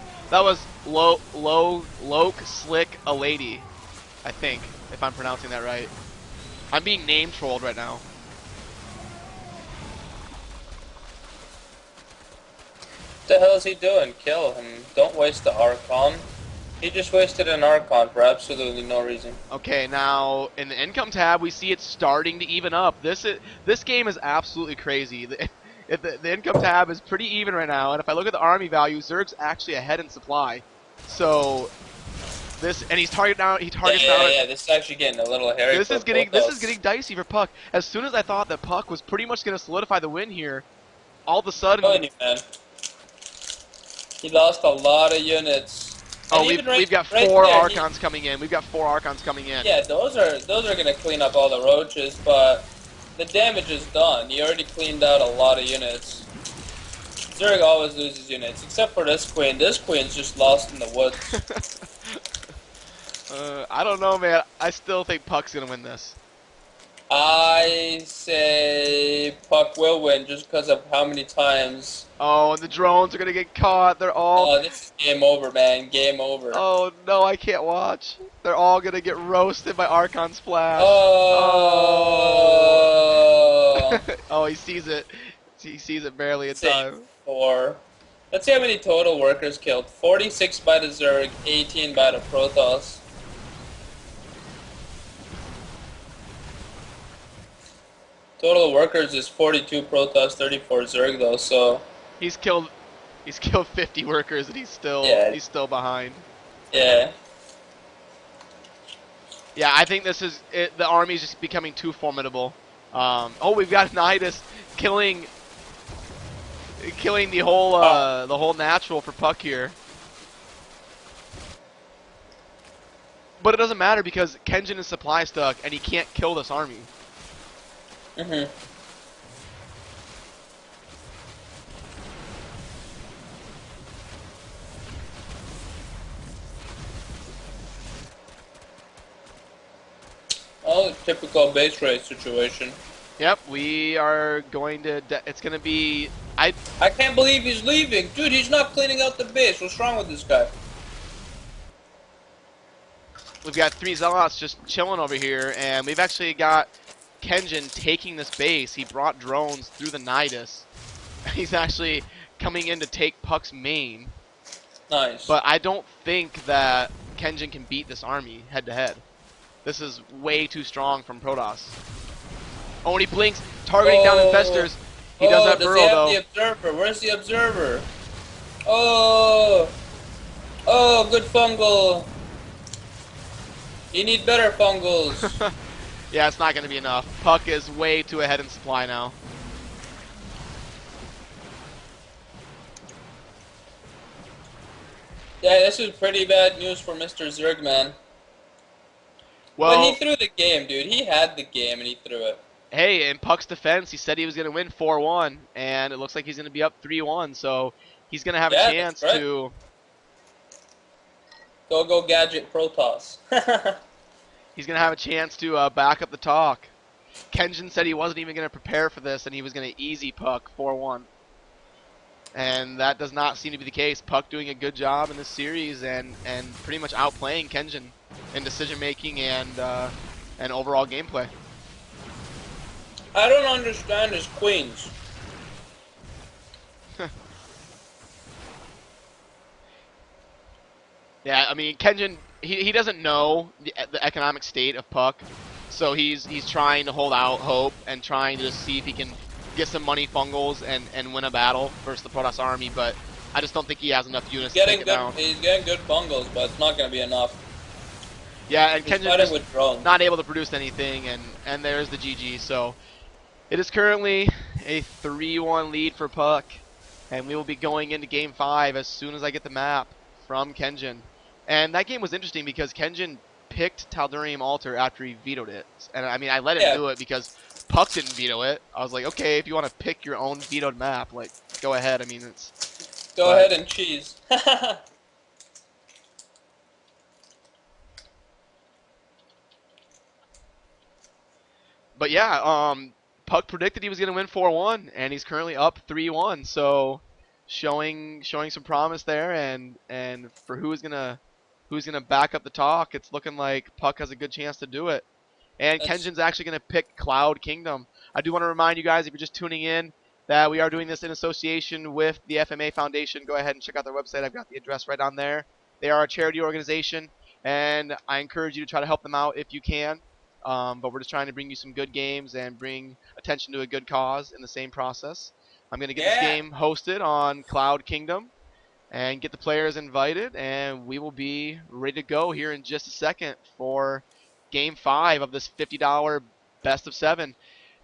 B: Loke, Slick, a lady, I think, if I'm pronouncing that right. I'm being name trolled right now.
A: What the hell is he doing? Kill him. Don't waste the Archon. He just wasted an Archon for absolutely no reason.
B: Okay, now in the income tab, we see it's starting to even up. This game is absolutely crazy. The income tab is pretty even right now, and if I look at the army value, Zerg's actually ahead in supply. So this, and he targets down.
A: Yeah. This is actually getting a little hairy.
B: This is getting dicey for Puck. As soon as I thought that Puck was pretty much going to solidify the win here, all of a sudden,
A: I'm telling you, man, he lost a lot of units.
B: Oh, we've got 4 Archons coming in. We've got 4 Archons coming in.
A: Yeah, those are gonna clean up all the roaches, but the damage is done. He already cleaned out a lot of units. Zerg always loses units, except for this queen. This queen's just lost in the woods.
B: I don't know, man. I still think Puck's gonna win this.
A: I say Puck will win just because of how many times.
B: Oh, and the drones are gonna get caught. They're all.
A: Oh, this is game over, man. Game over.
B: Oh no, I can't watch. They're all gonna get roasted by Archon Splash.
A: Oh.
B: Oh, he sees it. He sees it barely in time.
A: 4. Let's see how many total workers killed. 46 by the Zerg, 18 by the Protoss. Total workers is 42 Protoss, 34 Zerg though, so
B: he's killed 50 workers and he's still behind.
A: Yeah.
B: Yeah, I think this is it, the army's just becoming too formidable. Oh, we've got Nidus killing the whole natural for Puck here. But it doesn't matter because Kengyn is supply stuck and he can't kill this army.
A: Oh, typical base race situation.
B: Yep, we are going to. It's going to be.
A: I can't believe he's leaving, dude. He's not cleaning out the base. What's wrong with this guy?
B: We've got 3 Zealots just chilling over here, and we've actually got Kengyn taking this base. He brought drones through the Nidus. He's actually coming in to take Puck's main.
A: Nice.
B: But I don't think that Kengyn can beat this army head to head. This is way too strong from Protoss. Oh, and he blinks, targeting down Infestors. He does have Burrow, though.
A: The Observer? Where's the Observer? Oh, good fungal. You need better fungals.
B: Yeah, it's not going to be enough. Puck is way too ahead in supply now.
A: Yeah, this is pretty bad news for Mr. Zergman.
B: Well,
A: but he threw the game, dude. He had the game and he threw it.
B: Hey, in Puck's defense, he said he was going to win 4-1, and it looks like he's going to be up 3-1, so he's going to have a
A: Yeah,
B: chance
A: that's right.
B: to...
A: Go Gadget Protoss.
B: He's going to have a chance to back up the talk. Kenjin said he wasn't even going to prepare for this, and he was going to easy Puck 4-1. And that does not seem to be the case. Puck doing a good job in this series and pretty much outplaying Kenjin in decision-making and overall gameplay.
A: I don't understand his queens.
B: Yeah, I mean, Kenjin, he doesn't know the economic state of Puck, so he's trying to hold out hope and trying to see if he can get some money fungals and win a battle versus the Protoss army, but I just don't think he has enough units to take it down.
A: He's getting good fungals, but it's not going to be enough.
B: Yeah, and Kenjin's
A: with drones.
B: not able to produce anything, and there's the GG, so it is currently a 3-1 lead for Puck, and we will be going into Game 5 as soon as I get the map from Kenjin. And that game was interesting because Kenjin picked Taldurium Altar after he vetoed it. And I mean, I let him do it because Puck didn't veto it. I was like, okay, if you want to pick your own vetoed map, like, go ahead. I mean, it's...
A: Go ahead and cheese.
B: But yeah, Puck predicted he was going to win 4-1, and he's currently up 3-1. So showing some promise there, and for who's gonna back up the talk, it's looking like Puck has a good chance to do it. And Kenjin's actually going to pick Cloud Kingdom. I do want to remind you guys, if you're just tuning in, that we are doing this in association with the FMA Foundation. Go ahead and check out their website. I've got the address right on there. They are a charity organization, and I encourage you to try to help them out if you can. But we're just trying to bring you some good games and bring attention to a good cause in the same process. I'm going to get this game hosted on Cloud Kingdom and get the players invited, and we will be ready to go here in just a second for Game 5 of this $50 best of 7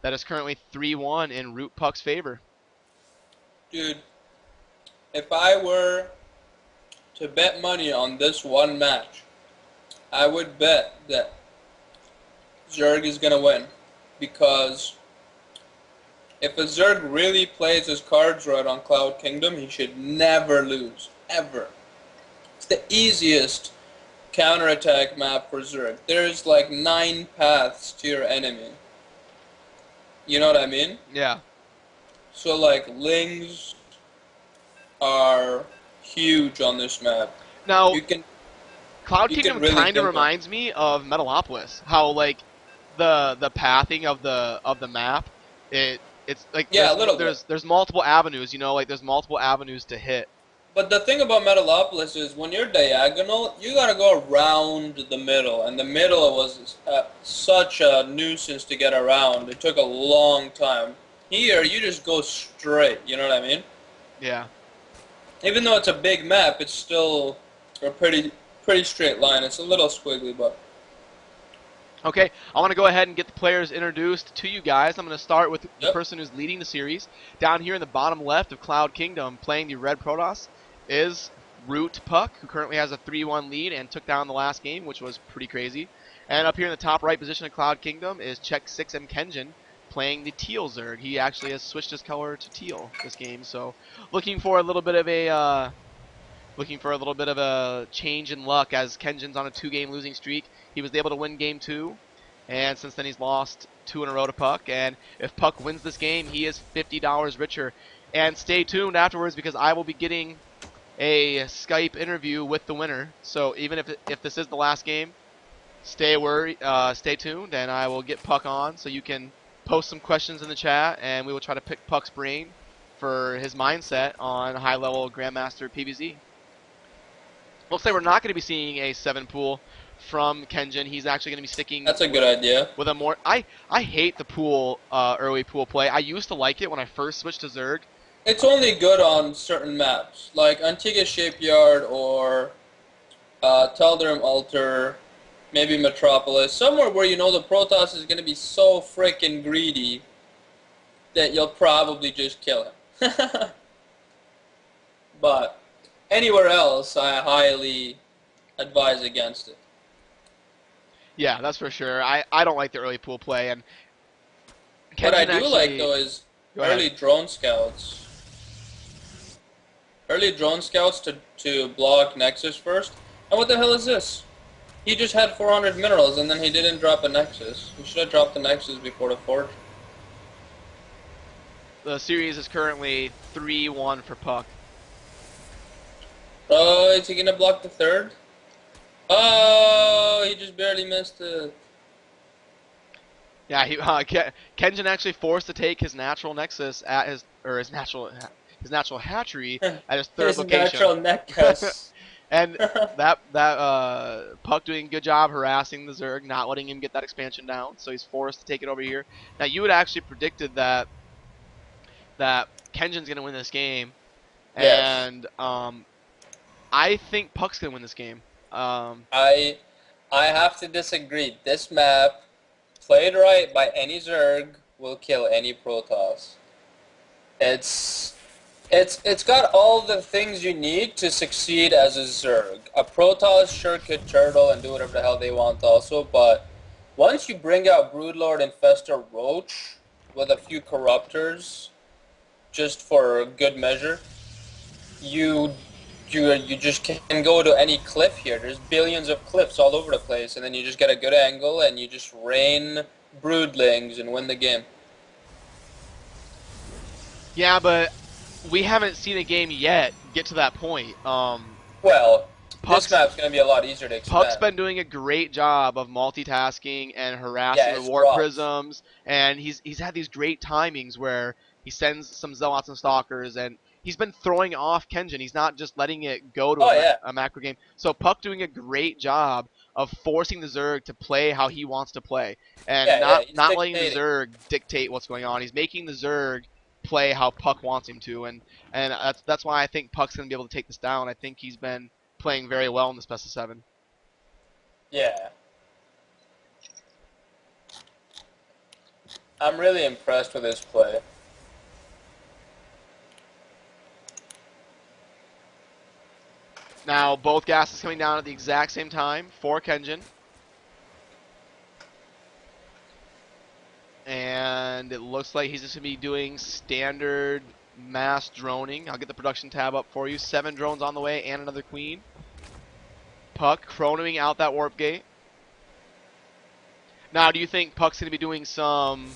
B: that is currently 3-1 in ROOTPUck's favor.
A: Dude, if I were to bet money on this one match, I would bet that Zerg is going to win, because if a Zerg really plays his cards right on Cloud Kingdom, he should never lose, ever. It's the easiest counterattack map for Zerg. There's like 9 paths to your enemy. You know what I mean?
B: Yeah.
A: So like Lings are huge on this map.
B: Now,
A: you can
B: Cloud Kingdom really kind of reminds me of Metalopolis. How like the pathing of the map, it's like there's multiple avenues, you know, like there's multiple avenues to hit.
A: But the thing about Metalopolis is when you're diagonal, you gotta go around the middle, and the middle was such a nuisance to get around. It took a long time. Here, you just go straight, you know what I mean?
B: Yeah.
A: Even though it's a big map, it's still a pretty straight line. It's a little squiggly, but...
B: Okay, I want to go ahead and get the players introduced to you guys. I'm going to start with the person who's leading the series. Down here in the bottom left of Cloud Kingdom, playing the Red Protoss, is ROOTPUck, who currently has a 3-1 lead and took down the last game, which was pretty crazy. And up here in the top right position of Cloud Kingdom is xSixMkengyn, playing the Teal Zerg. He actually has switched his color to teal this game, so looking for a little bit of a change in luck, as Kenjin's on a 2-game losing streak. He was able to win Game 2, and since then he's lost 2 in a row to Puck. And if Puck wins this game, he is $50 richer. And stay tuned afterwards, because I will be getting a Skype interview with the winner. So even if this is the last game, stay tuned, and I will get Puck on, so you can post some questions in the chat, and we will try to pick Puck's brain for his mindset on high-level Grandmaster PvZ. Looks like we're not going to be seeing a 7 pool from Kenjin. He's actually going to be sticking.
A: That's a good idea.
B: With a more, I hate the pool early pool play. I used to like it when I first switched to Zerg.
A: It's only good on certain maps, like Antigua Shipyard or Taldurium Altar, maybe Metropolis, somewhere where you know the Protoss is going to be so freaking greedy that you'll probably just kill him. But anywhere else, I highly advise against it.
B: Yeah, that's for sure. I don't like the early pool play, and
A: what I do like though is early drone scouts. early drone scouts to block Nexus first. And what the hell is this? He just had 400 minerals and then he didn't drop a Nexus. He should have dropped the Nexus before the Forge.
B: The series is currently 3-1 for Puck.
A: Oh, is he gonna block the third? Oh, he just barely missed it.
B: Yeah, Kenjin actually forced to take his natural nexus at his natural hatchery at his third
A: His
B: location.
A: natural Nexus.
B: And that Puck doing a good job harassing the Zerg, not letting him get that expansion down, so he's forced to take it over here. Now you had actually predicted that Kenjin's gonna win this game,
A: Yes.
B: and I think Puck's gonna win this game.
A: I have to disagree. This map, played right by any Zerg, will kill any Protoss. It's got all the things you need to succeed as a Zerg. A Protoss sure could turtle and do whatever the hell they want also, but once you bring out Broodlord, Infestor, Roach with a few Corruptors, just for good measure, you you just can go to any cliff here. There's billions of cliffs all over the place, and then you just get a good angle and you just rain broodlings and win the game.
B: Yeah, but we haven't seen a game yet get to that point.
A: Well,
B: Puck's,
A: this map's going to be a lot easier to expand.
B: Puck's been doing a great job of multitasking and harassing the warp prisms, and he's had these great timings where he sends some zealots and stalkers, and he's been throwing off Kenjin. He's not just letting it go to a macro game. So Puck doing a great job of forcing the Zerg to play how he wants to play, and not letting the Zerg dictate what's going on. He's making the Zerg play how Puck wants him to, and that's why I think Puck's gonna be able to take this down. I think he's been playing very well in this best of 7.
A: Yeah. I'm really impressed with his play.
B: Now, both gases coming down at the exact same time for Kenjin. And it looks like he's just going to be doing standard mass droning. I'll get the production tab up for you. 7 drones on the way and another queen. Puck chronoing out that warp gate. Now, do you think Puck's going to be doing some...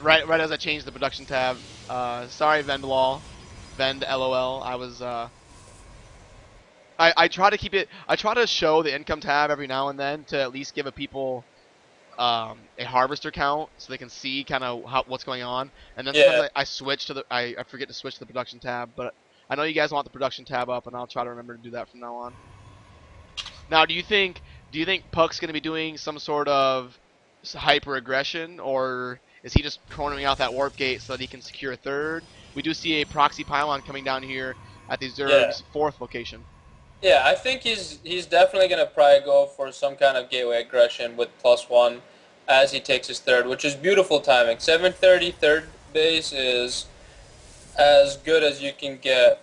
B: right as I changed the production tab. Sorry, Vendalol. Vend LOL. I was... I try to keep it... I try to show the income tab every now and then to at least give a people... a harvester count so they can see kind of what's going on, and then sometimes I switch to the I forget to switch to the production tab, but I know you guys want the production tab up, and I'll try to remember to do that from now on. Now, do you think Puck's going to be doing some sort of hyper aggression, or is he just chronoing out that warp gate so that he can secure a third? We do see a proxy pylon coming down here at the Zerg's 4th location.
A: Yeah, I think he's definitely going to probably go for some kind of gateway aggression with +1 as he takes his third, which is beautiful timing. 7:30 third base is as good as you can get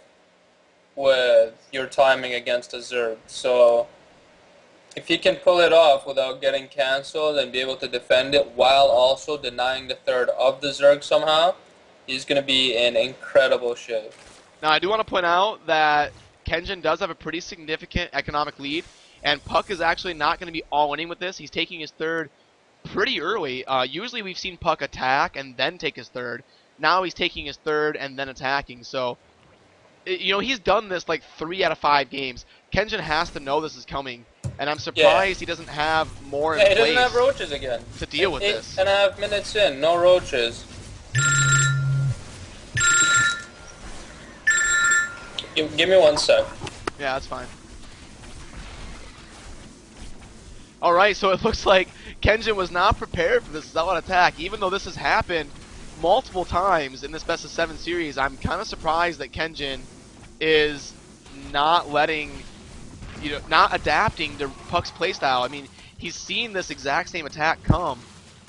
A: with your timing against a Zerg. So if he can pull it off without getting cancelled and be able to defend it while also denying the third of the Zerg somehow, he's going to be in incredible shape.
B: Now, I do want to point out that Kenjin does have a pretty significant economic lead, and Puck is actually not going to be all-winning with this. He's taking his third pretty early. Usually we've seen Puck attack and then take his third. Now he's taking his third and then attacking. So, you know, he's done this like 3 out of 5 games. Kenjin has to know this is coming, and I'm surprised he doesn't have more in place.
A: He doesn't have roaches again.
B: To deal with this.
A: 8.5 minutes in, no roaches. Give me 1 sec.
B: Yeah, that's fine. Alright, so it looks like Kenjin was not prepared for this zealot attack. Even though this has happened multiple times in this best of 7 series, I'm kind of surprised that Kenjin is not not adapting to Puck's playstyle. I mean, he's seen this exact same attack come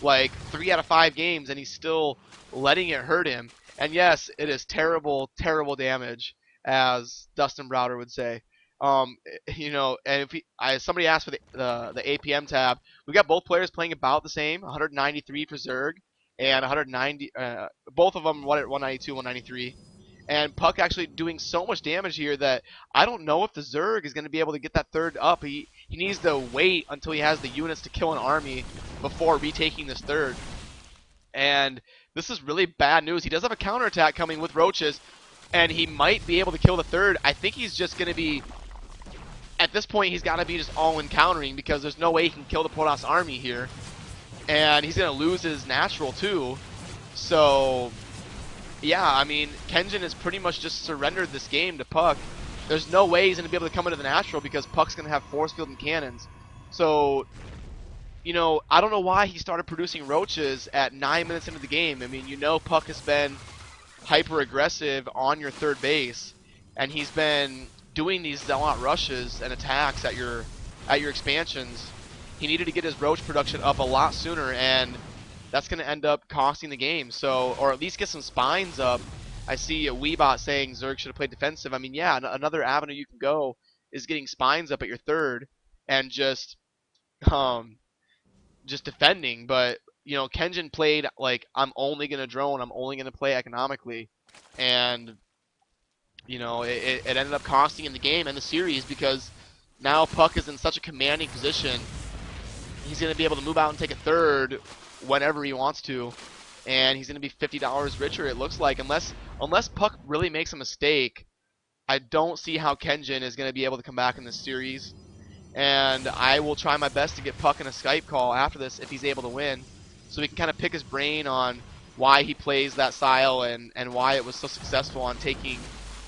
B: like 3 out of 5 games, and he's still letting it hurt him. And yes, it is terrible, terrible damage, as Dustin Browder would say. You know, and if somebody asked for the APM tab, we got both players playing about the same, 193 for Zerg and 190. Both of them 192, 193, And Puck actually doing so much damage here that I don't know if the Zerg is going to be able to get that third up. He needs to wait until he has the units to kill an army before retaking this third. And this is really bad news. He does have a counterattack coming with roaches, and he might be able to kill the third. I think he's just going to be, at this point, he's got to be just all-in countering because there's no way he can kill the Protoss army here. And he's going to lose his natural, too. So, yeah, I mean, Kengyn has pretty much just surrendered this game to Puck. There's no way he's going to be able to come into the natural because Puck's going to have force field and cannons. So, you know, I don't know why he started producing roaches at 9 minutes into the game. I mean, you know Puck has been hyper aggressive on your third base, and he's been doing these zealot rushes and attacks at your expansions. He needed to get his roach production up a lot sooner, and that's going to end up costing the game. So, or at least get some spines up. I see a Weebot saying Zerg should have played defensive. I mean, yeah, another avenue you can go is getting spines up at your third and just defending. But you know, Kengyn played like, I'm only going to drone, I'm only going to play economically, and you know, it ended up costing in the game and the series because now Puck is in such a commanding position. He's going to be able to move out and take a third whenever he wants to, and he's going to be $50 richer, it looks like, unless Puck really makes a mistake. I don't see how Kengyn is going to be able to come back in this series, and I will try my best to get Puck in a Skype call after this if he's able to win, so we can kind of pick his brain on why he plays that style and why it was so successful on taking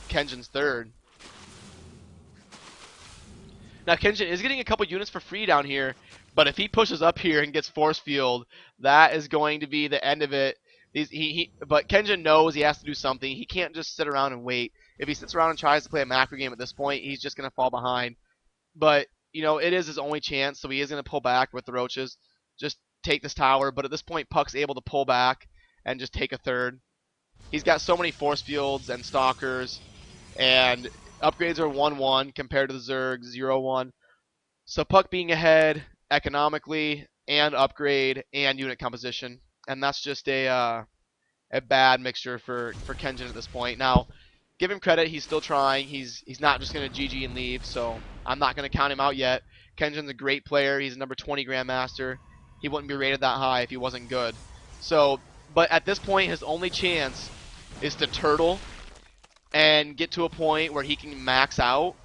B: Kengyn's third. Now Kengyn is getting a couple units for free down here, but if he pushes up here and gets force field, that is going to be the end of it. But Kengyn knows he has to do something. He can't just sit around and wait. If he sits around and tries to play a macro game at this point, he's just going to fall behind. But, you know, it is his only chance, so he is going to pull back with the roaches. Just take this tower, but at this point, Puck's able to pull back and just take a third. He's got so many force fields and stalkers, and upgrades are 1-1 compared to the Zerg 0-1. So Puck being ahead economically and upgrade and unit composition, and that's just a bad mixture for Kengyn at this point. Now, give him credit, he's still trying. He's not just going to GG and leave, so I'm not going to count him out yet. Kengyn's a great player. He's a number 20 Grandmaster. He wouldn't be rated that high if he wasn't good. So, but at this point, his only chance is to turtle and get to a point where he can max out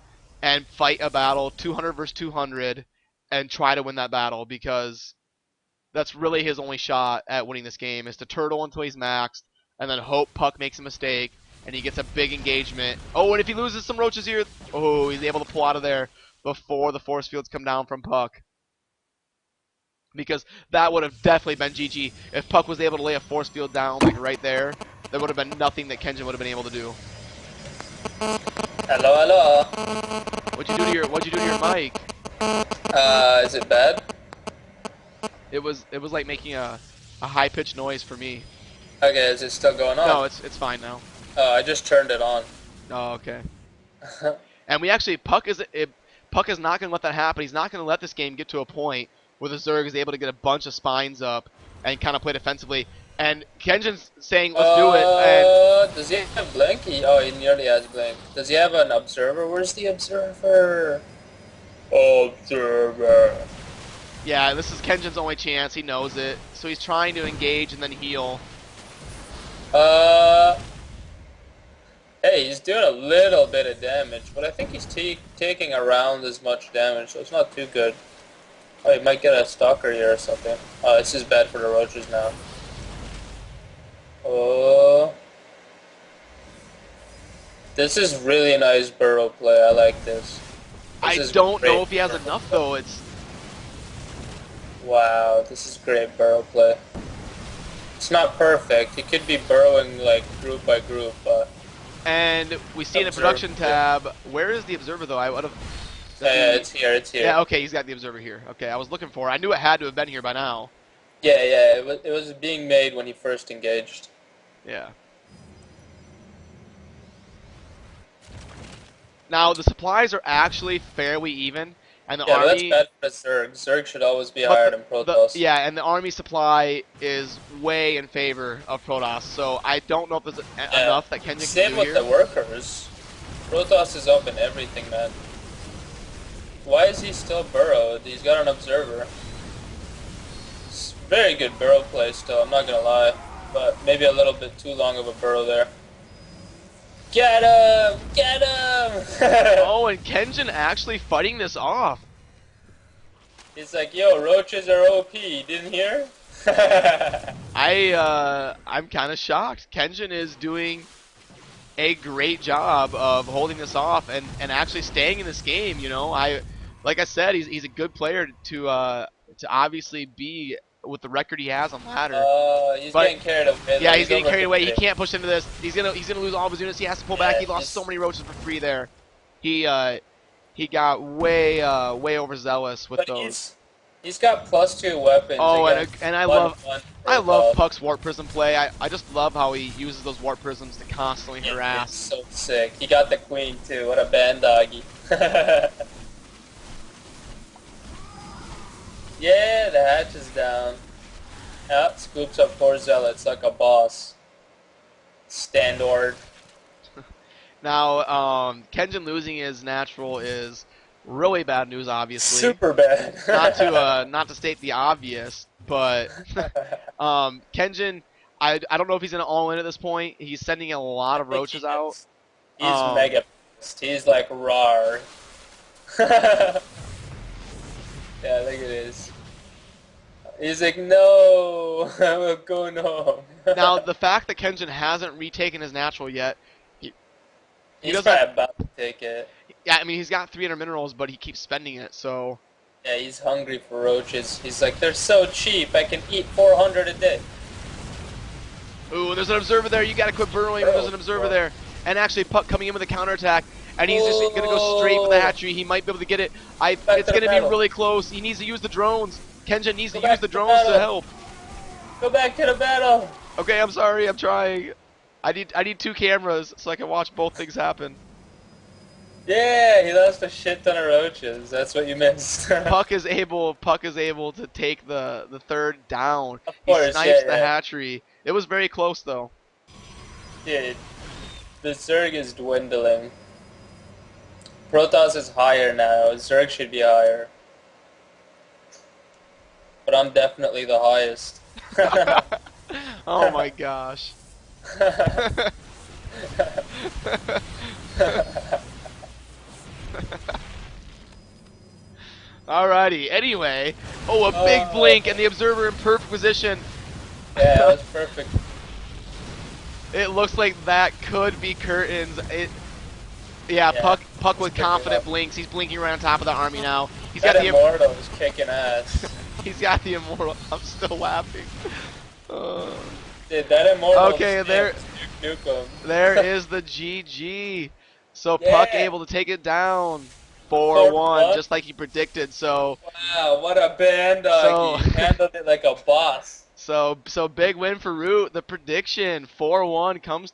B: and fight a battle 200 versus 200 and try to win that battle, because that's really his only shot at winning this game, is to turtle until he's maxed and then hope Puck makes a mistake and he gets a big engagement. Oh, and if he loses some roaches here, oh, he's able to pull out of there before the force fields come down from Puck. Because that would have definitely been GG. If Puck was able to lay a force field down like right there, there would have been nothing that Kengyn would have been able to do.
A: Hello, hello.
B: What'd you do to your mic?
A: Is it bad?
B: It was like making a high pitched noise for me.
A: Okay, is it still going on?
B: No, it's fine now.
A: Oh, I just turned it on.
B: Oh, okay. And we actually, Puck is not going to let that happen. He's not going to let this game get to a point where the Zerg is able to get a bunch of spines up and kind of play defensively. And Kengyn's saying, let's do it. And
A: does he have blink? Oh, he nearly has blink. Does he have an observer? Where's the observer? Observer.
B: Yeah, this is Kengyn's only chance. He knows it. So he's trying to engage and then heal.
A: Hey, he's doing a little bit of damage, but I think he's taking around as much damage, so it's not too good. Oh, he might get a stalker here or something. Oh, this is bad for the roaches now. Oh. This is really nice burrow play. I like this.
B: I don't know if he has enough, though. It's...
A: Wow, this is great burrow play. It's not perfect. He could be burrowing, like, group by group, but...
B: And we see in the production tab, where is the observer, though? I would have...
A: Yeah, it's here, it's here.
B: Yeah, okay, he's got the observer here. Okay, I was looking for it. I knew it had to have been here by now.
A: Yeah, it was being made when he first engaged.
B: Yeah. Now, the supplies are actually fairly even. And the
A: Yeah, but that's
B: army,
A: bad for the Zerg. Zerg should always be higher than Protoss.
B: yeah, and the army supply is way in favor of Protoss. So I don't know if there's
A: Yeah.
B: enough that Kenyan can
A: Same
B: do
A: with
B: here.
A: the workers. Protoss is up in everything, man. Why is he still burrowed? He's got an observer. It's very good burrow play still, I'm not gonna lie. But maybe a little bit too long of a burrow there. Get him! Get him!
B: Oh, and Kenyan actually fighting this off.
A: He's like, yo, roaches are OP, didn't hear?
B: I'm kind of shocked. Kenyan is doing a great job of holding this off and actually staying in this game. You know, like I said, he's a good player to obviously be with the record he has on ladder.
A: He's
B: But
A: getting carried away.
B: yeah, he's getting carried away. He can't push into this. He's gonna lose all of his units. He has to pull back. He lost so many roaches for free there. He got way overzealous with those.
A: He's got +2 weapons.
B: Oh, and I love Puck's warp prism play. I just love how he uses those warp prisms to constantly harass.
A: It's so sick. He got the queen too. What a band doggy. Yeah, the hatch is down. Yeah, scoops up 4 zealots like a boss. Standard.
B: Now, Kenyan losing his natural is really bad news, obviously.
A: Super bad.
B: not to state the obvious, but Kenyan, I don't know if he's gonna all in at this point. He's sending a lot of roaches out.
A: He's mega pissed. He's like rawr. Yeah, look at this. He's like, no, I'm going home.
B: Now, the fact that Kenyan hasn't retaken his natural yet,
A: he's probably about to take it.
B: Yeah, I mean, he's got 300 minerals, but he keeps spending it, so...
A: Yeah, he's hungry for roaches. He's like, they're so cheap, I can eat 400 a day.
B: Ooh, there's an observer there. You gotta quit burrowing when there's an observer there. And actually, Puck coming in with a counterattack. And he's just gonna go straight for the hatchery. He might be able to get it. It's gonna be really close. He needs to use the drones. Kenyan needs to use the drones to help.
A: Go back to the battle.
B: Okay, I'm sorry. I'm trying. I need 2 cameras so I can watch both things happen.
A: Yeah, he lost a shit ton of roaches. That's what you missed.
B: Puck is able to take the 3rd down.
A: Of course,
B: he snipes the hatchery. It was very close though.
A: Dude, the Zerg is dwindling. Protoss is higher now. Zerg should be higher. But I'm definitely the highest.
B: Oh my gosh. Alrighty, anyway. Oh, a big blink and the observer in perfect position.
A: Yeah, that was perfect.
B: It looks like that could be curtains. Yeah, Puck with confident blinks. He's blinking right on top of the army now. He's got the
A: Immortal is kicking ass.
B: He's got the Immortal. I'm still laughing.
A: Dude, that Immortal.
B: Okay, there is the GG. So Puck able to take it down 4-1, just like he predicted. So
A: wow, what a band dog! He handled it like a boss.
B: So big win for Root. The prediction 4-1 comes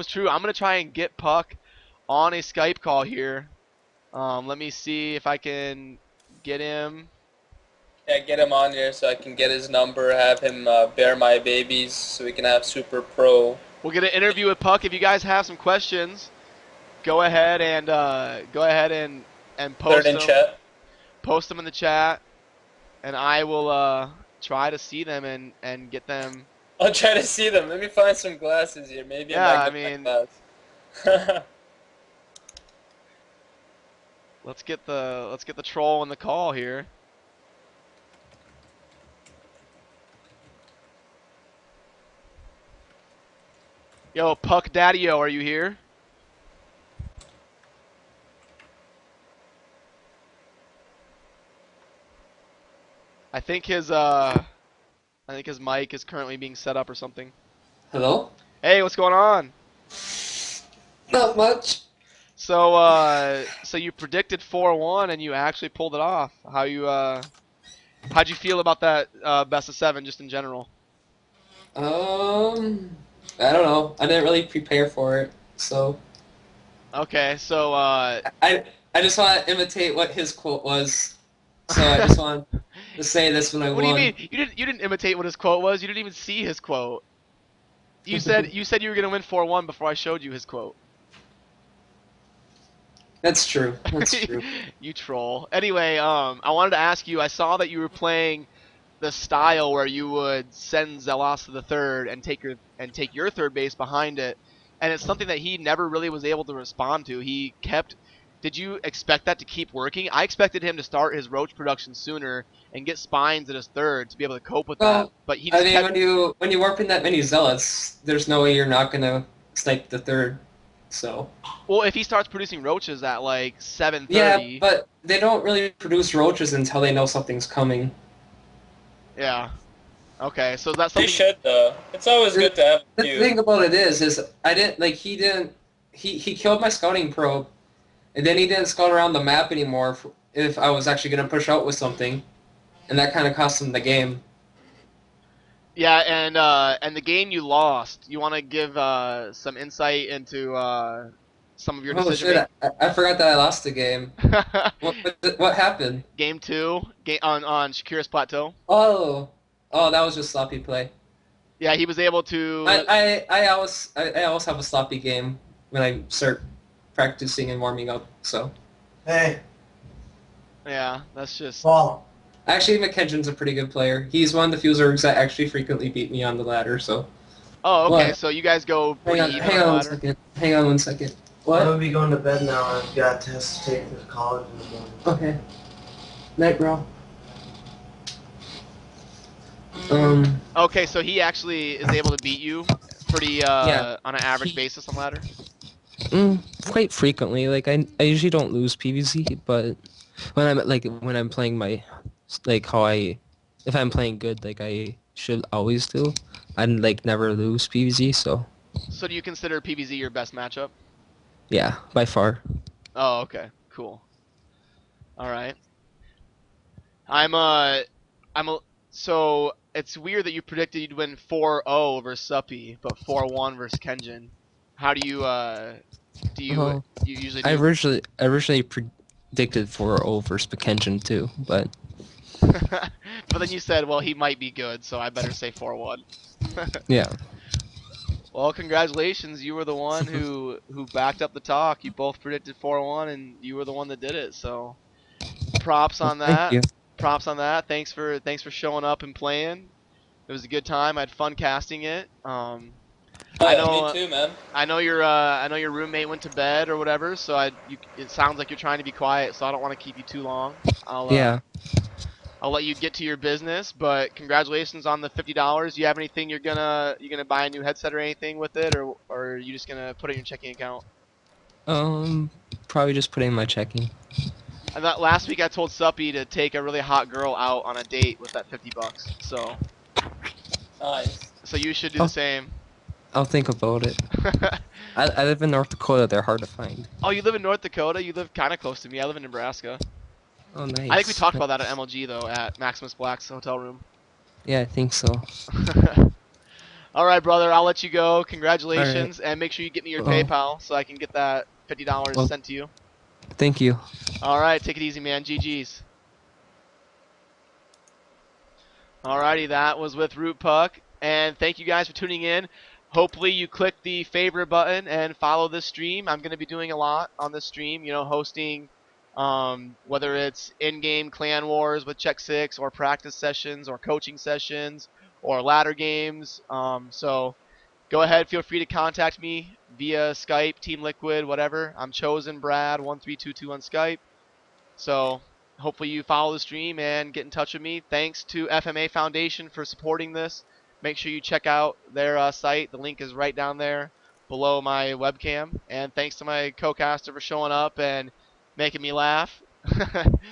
B: true. I'm gonna try and get Puck on a Skype call here. Let me see if I can get him.
A: Yeah, get him on here so I can get his number, have him bear my babies so we can have Super Pro.
B: We'll get an interview with Puck. If you guys have some questions, go ahead and post them.
A: Chat.
B: Post them in the chat, and I will try to see them and get them.
A: I'll try to see them. Let me find some glasses here. Maybe
B: I mean, let's get the troll in the call here. Yo, Puck Daddy-O, are you here? I think his mic is currently being set up or something.
C: Hello?
B: Hey, what's going on?
C: Not much.
B: So you predicted 4-1 and you actually pulled it off. How'd you feel about that best of 7 just in general?
C: I don't know. I didn't really prepare for it, so.
B: Okay, so
C: I I just want to imitate what his quote was. So I just want to say this when I
B: What do you mean?
C: won.
B: You didn't imitate what his quote was. You didn't even see his quote. You said you were gonna win 4-1 before I showed you his quote.
C: That's true. That's true.
B: You troll. Anyway, I wanted to ask you. I saw that you were playing the style where you would send Zelos to the third and take your third base behind it, and it's something that he never really was able to respond to. He kept. Did you expect that to keep working? I expected him to start his roach production sooner and get spines at his third to be able to cope with that,
C: Well,
B: but he
C: I
B: just
C: mean,
B: kept.
C: when you warp in that many zealots, there's no way you're not gonna snipe the third. So
B: Well, if he starts producing roaches at like
C: yeah,
B: 7:30,
C: but they don't really produce roaches until they know something's coming.
B: yeah. Okay, so that's
A: They
B: something.
A: should though. It's always
C: The,
A: good to have a
C: the
A: few.
C: thing about it is I didn't like he didn't he killed my scouting probe, and then he didn't scout around the map anymore if I was actually gonna push out with something, and that kind of cost him the game.
B: Yeah, and the game you lost. You want to give some insight into some of your
C: Oh
B: decision
C: shit!
B: making?
C: I forgot that I lost the game. What happened?
B: Game two, on Shakira's plateau.
C: Oh, oh, that was just sloppy play.
B: Yeah, he was able to.
C: I always have a sloppy game when I start practicing and warming up. So
D: Hey,
B: Yeah, that's just.
D: Paul.
C: actually, McKengen's a pretty good player. He's one of the few Zergs that actually frequently beat me on the ladder. So
B: Oh, okay.
C: what?
B: So you guys go pretty even
C: Hang
B: on the
C: on one
B: ladder.
C: second. Hang on one second.
D: I'm
C: What?
D: gonna be going to bed now. I've got tests to take for college in the morning.
C: Okay. Night, bro.
B: Okay, so he actually is able to beat you pretty
C: Yeah.
B: on an average
C: He-
B: basis on ladder.
E: Quite frequently. Like I usually don't lose PvZ, but when I'm playing my like how I if I'm playing good like I should always do, I like never lose PvZ. So
B: So do you consider PvZ your best matchup?
E: yeah, by far.
B: Oh, okay, cool. All right. I'm I'm a, so it's weird that you predicted you'd win 4-0 versus Suppy, but 4-1 versus Kenjin. How do
E: Oh,
B: you usually
E: I
B: do?
E: originally predicted for over McKengen too, but
B: But then you said, well, he might be good, so I better say 4-1.
E: yeah.
B: Well, congratulations. You were the one who backed up the talk. You both predicted 4-1 and you were the one that did it. So, props
E: Well,
B: on
E: thank
B: that.
E: you.
B: Props on that. Thanks for showing up and playing. It was a good time. I had fun casting it. I
A: Yeah, me
B: know
A: too, man.
B: I know your roommate went to bed or whatever, so it sounds like you're trying to be quiet, so I don't want to keep you too long.
E: Yeah.
B: I'll let you get to your business, but congratulations on the $50. You have anything you're gonna buy a new headset or anything with it, or are you just gonna put it in your checking account?
E: Probably just put in my checking.
B: I thought last week I told Suppy to take a really hot girl out on a date with that $50.
A: Nice.
B: So you should do
E: Oh.
B: the same.
E: I'll think about it. I live in North Dakota. They're hard to find.
B: Oh, you live in North Dakota? You live kind of close to me. I live in Nebraska.
E: Oh, nice.
B: I think we talked about that at MLG though, at Maximus Black's hotel room.
E: Yeah, I think so.
B: All right, brother. I'll let you go. Congratulations, and make sure you get me your
E: Well-
B: PayPal so I can get that $50
E: Well-
B: sent to you.
E: Thank you.
B: All right, take it easy, man. GG's. Alrighty, that was with ROOTPUck, and thank you guys for tuning in. Hopefully you click the favorite button and follow this stream. I'm going to be doing a lot on this stream, hosting, whether it's in-game clan wars with Check Six, or practice sessions, or coaching sessions, or ladder games. So go ahead, feel free to contact me via Skype, Team Liquid, whatever. I'm Chosen Brad 1322 on Skype. So hopefully you follow the stream and get in touch with me. Thanks to FMA Foundation for supporting this. Make sure you check out their site. The link is right down there below my webcam. And thanks to my co-caster for showing up and making me laugh.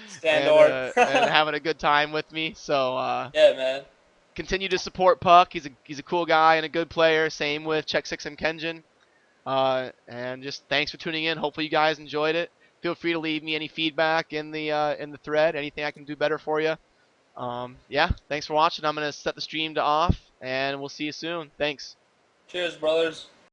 A: Standard.
B: And having a good time with me. So
A: Yeah, man.
B: continue to support Puck. He's a cool guy and a good player. Same with xSixMkengyn. And just thanks for tuning in. Hopefully you guys enjoyed it. Feel free to leave me any feedback in the thread. Anything I can do better for you. Yeah, thanks for watching. I'm gonna set the stream to off, and we'll see you soon. Thanks.
A: Cheers, brothers.